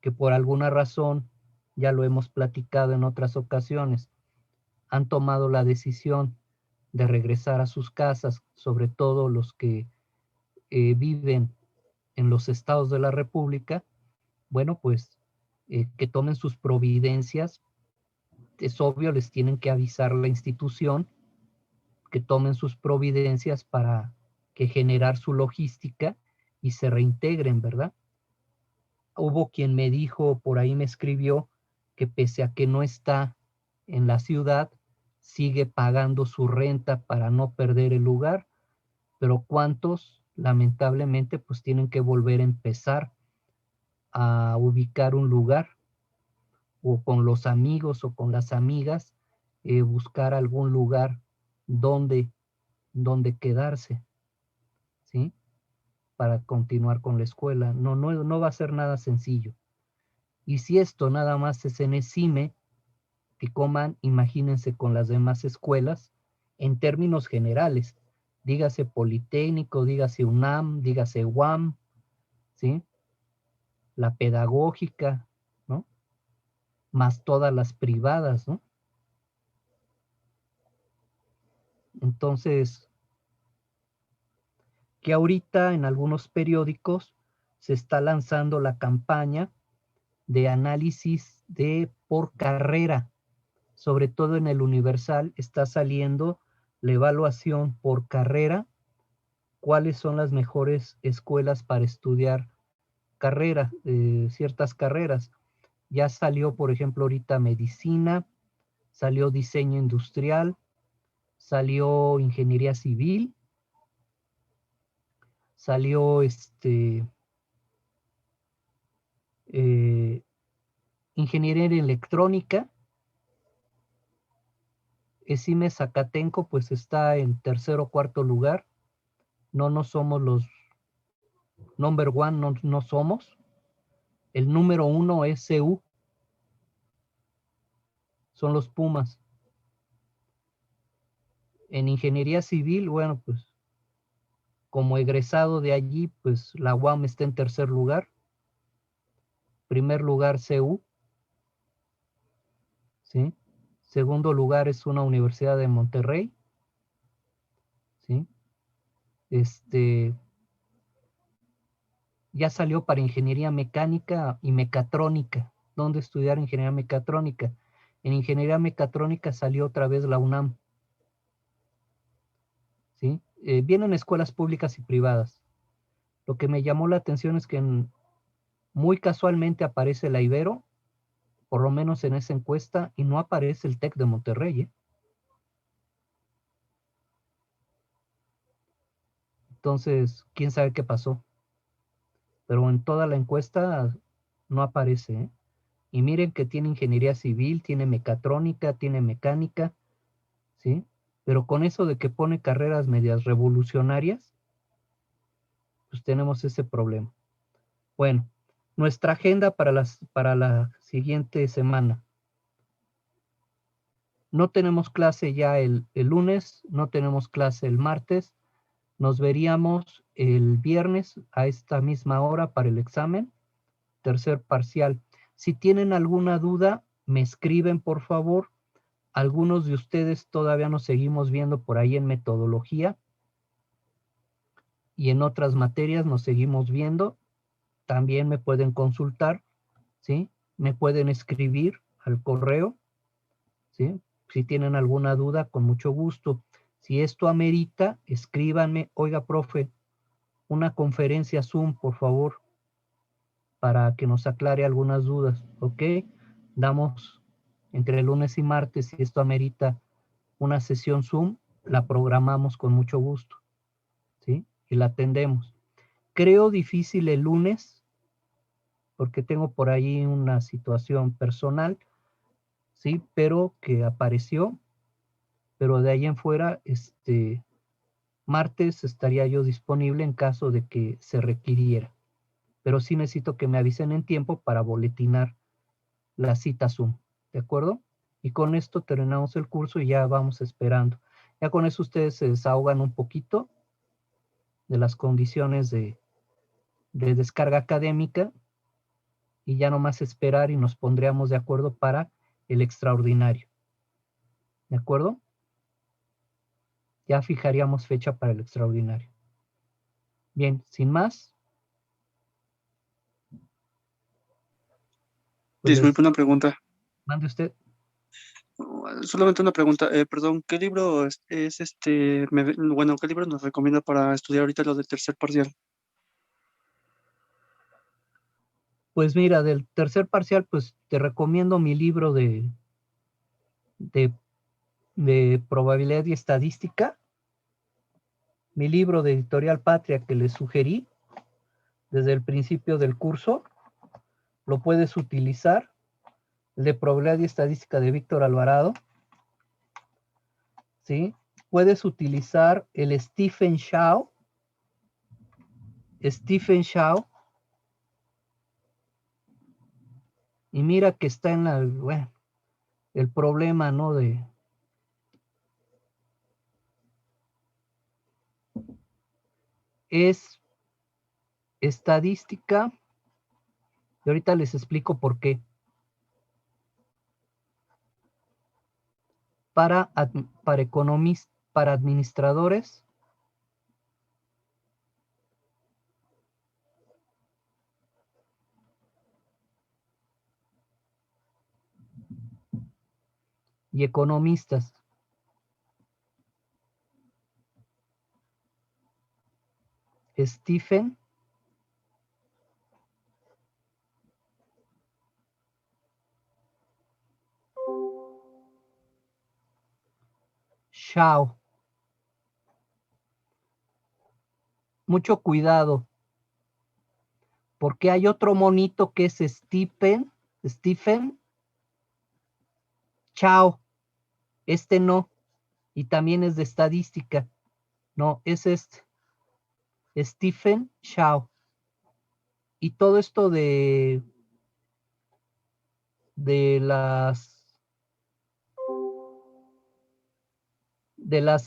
que por alguna razón, ya lo hemos platicado en otras ocasiones, han tomado la decisión de regresar a sus casas, sobre todo los que viven en los estados de la República, bueno, pues que tomen sus providencias. Es obvio, les tienen que avisar la institución, que tomen sus providencias para que generar su logística y se reintegren, ¿verdad? Hubo quien me dijo, por ahí me escribió, que pese a que no está en la ciudad, sigue pagando su renta para no perder el lugar, pero cuántos, lamentablemente, pues tienen que volver a empezar a ubicar un lugar o con los amigos o con las amigas, buscar algún lugar donde, donde quedarse, ¿sí? Para continuar con la escuela. No va a ser nada sencillo. Y si esto nada más es en ESIME, que coman, imagínense con las demás escuelas, en términos generales, dígase Politécnico, dígase UNAM, dígase UAM, ¿sí? La pedagógica, ¿no? Más todas las privadas, ¿no? Entonces, que ahorita en algunos periódicos se está lanzando la campaña de análisis de por carrera, sobre todo en el Universal está saliendo la evaluación por carrera, cuáles son las mejores escuelas para estudiar ciertas carreras. Ya salió, por ejemplo, ahorita medicina, salió diseño industrial, salió ingeniería civil, salió ingeniería electrónica. ESIME Zacatenco pues está en tercer o cuarto lugar. No somos los number one, no somos. El número 1 es CU. Son los Pumas. En ingeniería civil, bueno, pues como egresado de allí, pues la UAM está en tercer lugar. Primer lugar, CU. ¿Sí? Segundo lugar es una universidad de Monterrey. ¿Sí? Ya salió para ingeniería mecánica y mecatrónica. ¿Dónde estudiar ingeniería mecatrónica? En ingeniería mecatrónica salió otra vez la UNAM. ¿Sí? Vienen escuelas públicas y privadas. Lo que me llamó la atención es que muy casualmente aparece la Ibero, por lo menos en esa encuesta, y no aparece el TEC de Monterrey, ¿eh? Entonces, quién sabe qué pasó. Pero en toda la encuesta no aparece, ¿eh? Y miren que tiene ingeniería civil, tiene mecatrónica, tiene mecánica, ¿sí? Pero con eso de que pone carreras medias revolucionarias, pues tenemos ese problema. Bueno, nuestra agenda para la siguiente semana. No tenemos clase ya el lunes, no tenemos clase el martes. Nos veríamos el viernes a esta misma hora para el examen, tercer parcial. Si tienen alguna duda, me escriben, por favor. Algunos de ustedes todavía nos seguimos viendo por ahí en metodología y en otras materias nos seguimos viendo. También me pueden consultar, ¿sí? Me pueden escribir al correo, ¿sí? Si tienen alguna duda, con mucho gusto. Si esto amerita, escríbanme, oiga, profe, una conferencia Zoom, por favor, para que nos aclare algunas dudas, ¿ok? Damos entre lunes y martes, si esto amerita una sesión Zoom, la programamos con mucho gusto, ¿sí? Y la atendemos. Creo difícil el lunes, porque tengo por ahí una situación personal, ¿sí? Pero que apareció, pero de ahí en fuera, martes estaría yo disponible en caso de que se requiriera. Pero sí necesito que me avisen en tiempo para boletinar la cita Zoom, ¿de acuerdo? Y con esto terminamos el curso y ya vamos esperando. Ya con eso ustedes se desahogan un poquito de las condiciones de descarga académica y ya nomás esperar y nos pondríamos de acuerdo para el extraordinario. ¿De acuerdo? Ya fijaríamos fecha para el extraordinario. Bien, sin más. Pues Disculpe una pregunta. mande usted. Solamente una pregunta. Perdón, ¿qué libro bueno, qué libro nos recomienda para estudiar ahorita lo del tercer parcial? Pues mira, del tercer parcial, pues te recomiendo mi libro de probabilidad y estadística, mi libro de Editorial Patria que les sugerí desde el principio del curso, lo puedes utilizar, el de probabilidad y estadística de Víctor Alvarado, ¿sí? Puedes utilizar el Stephen Shaw, y mira que está en bueno, el problema, ¿no? Es estadística, y ahorita les explico por qué. Para economistas, para administradores, y economistas. Stephen Shaw. Mucho cuidado, porque hay otro monito que es Stephen Shaw. Este no, y también es de estadística. No, es Stephen Shaw. Y todo esto de de las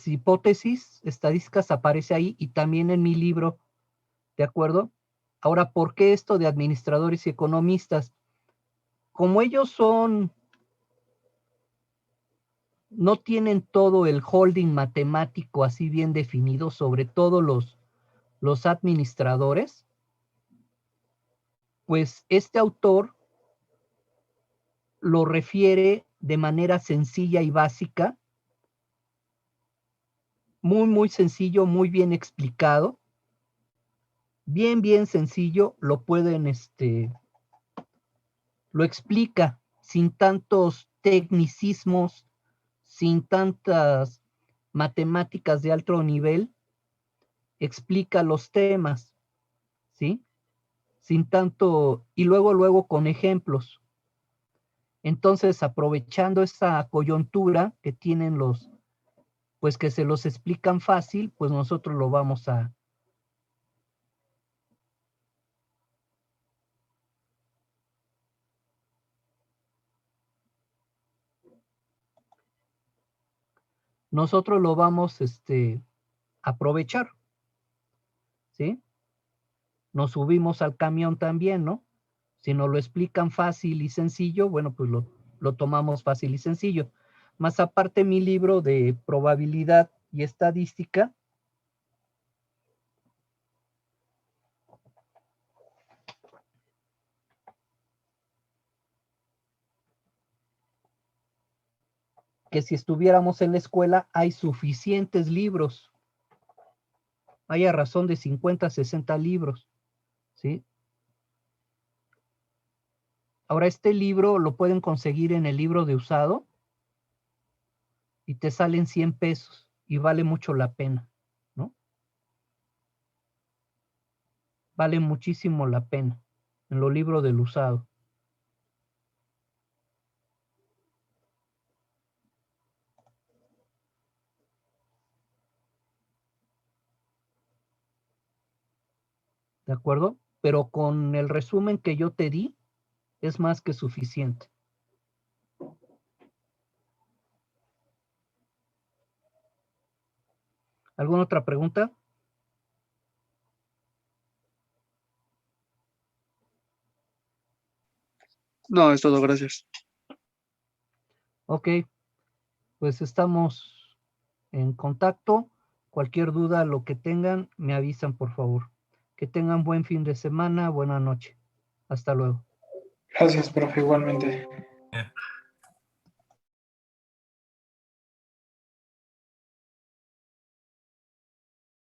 hipótesis estadísticas aparece ahí y también en mi libro, ¿de acuerdo? Ahora, ¿por qué esto de administradores y economistas? Como ellos no tienen todo el holding matemático así bien definido, sobre todo los administradores, pues este autor lo refiere de manera sencilla y básica, muy, muy sencillo, muy bien explicado, bien, bien sencillo, lo pueden, lo explica sin tantos tecnicismos, sin tantas matemáticas de alto nivel, explica los temas, ¿sí? Sin tanto, y luego con ejemplos. Entonces, aprovechando esa coyuntura que tienen pues que se los explican fácil, pues nosotros lo vamos a... Nosotros lo vamos, a aprovechar, ¿sí? Nos subimos al camión también, ¿no? Si nos lo explican fácil y sencillo, bueno, pues lo tomamos fácil y sencillo. Más aparte, mi libro de probabilidad y estadística, que si estuviéramos en la escuela, hay suficientes libros. Hay a razón de 50, 60 libros, ¿sí? Ahora, este libro lo pueden conseguir en el libro de usado y te salen 100 pesos y vale mucho la pena, ¿no? Vale muchísimo la pena en los libros del usado. ¿De acuerdo? Pero con el resumen que yo te di, es más que suficiente. ¿Alguna otra pregunta? No, es todo, gracias. Ok, pues estamos en contacto. Cualquier duda, lo que tengan, me avisan, por favor. Que tengan buen fin de semana, buena noche. Hasta luego. Gracias, profe, igualmente.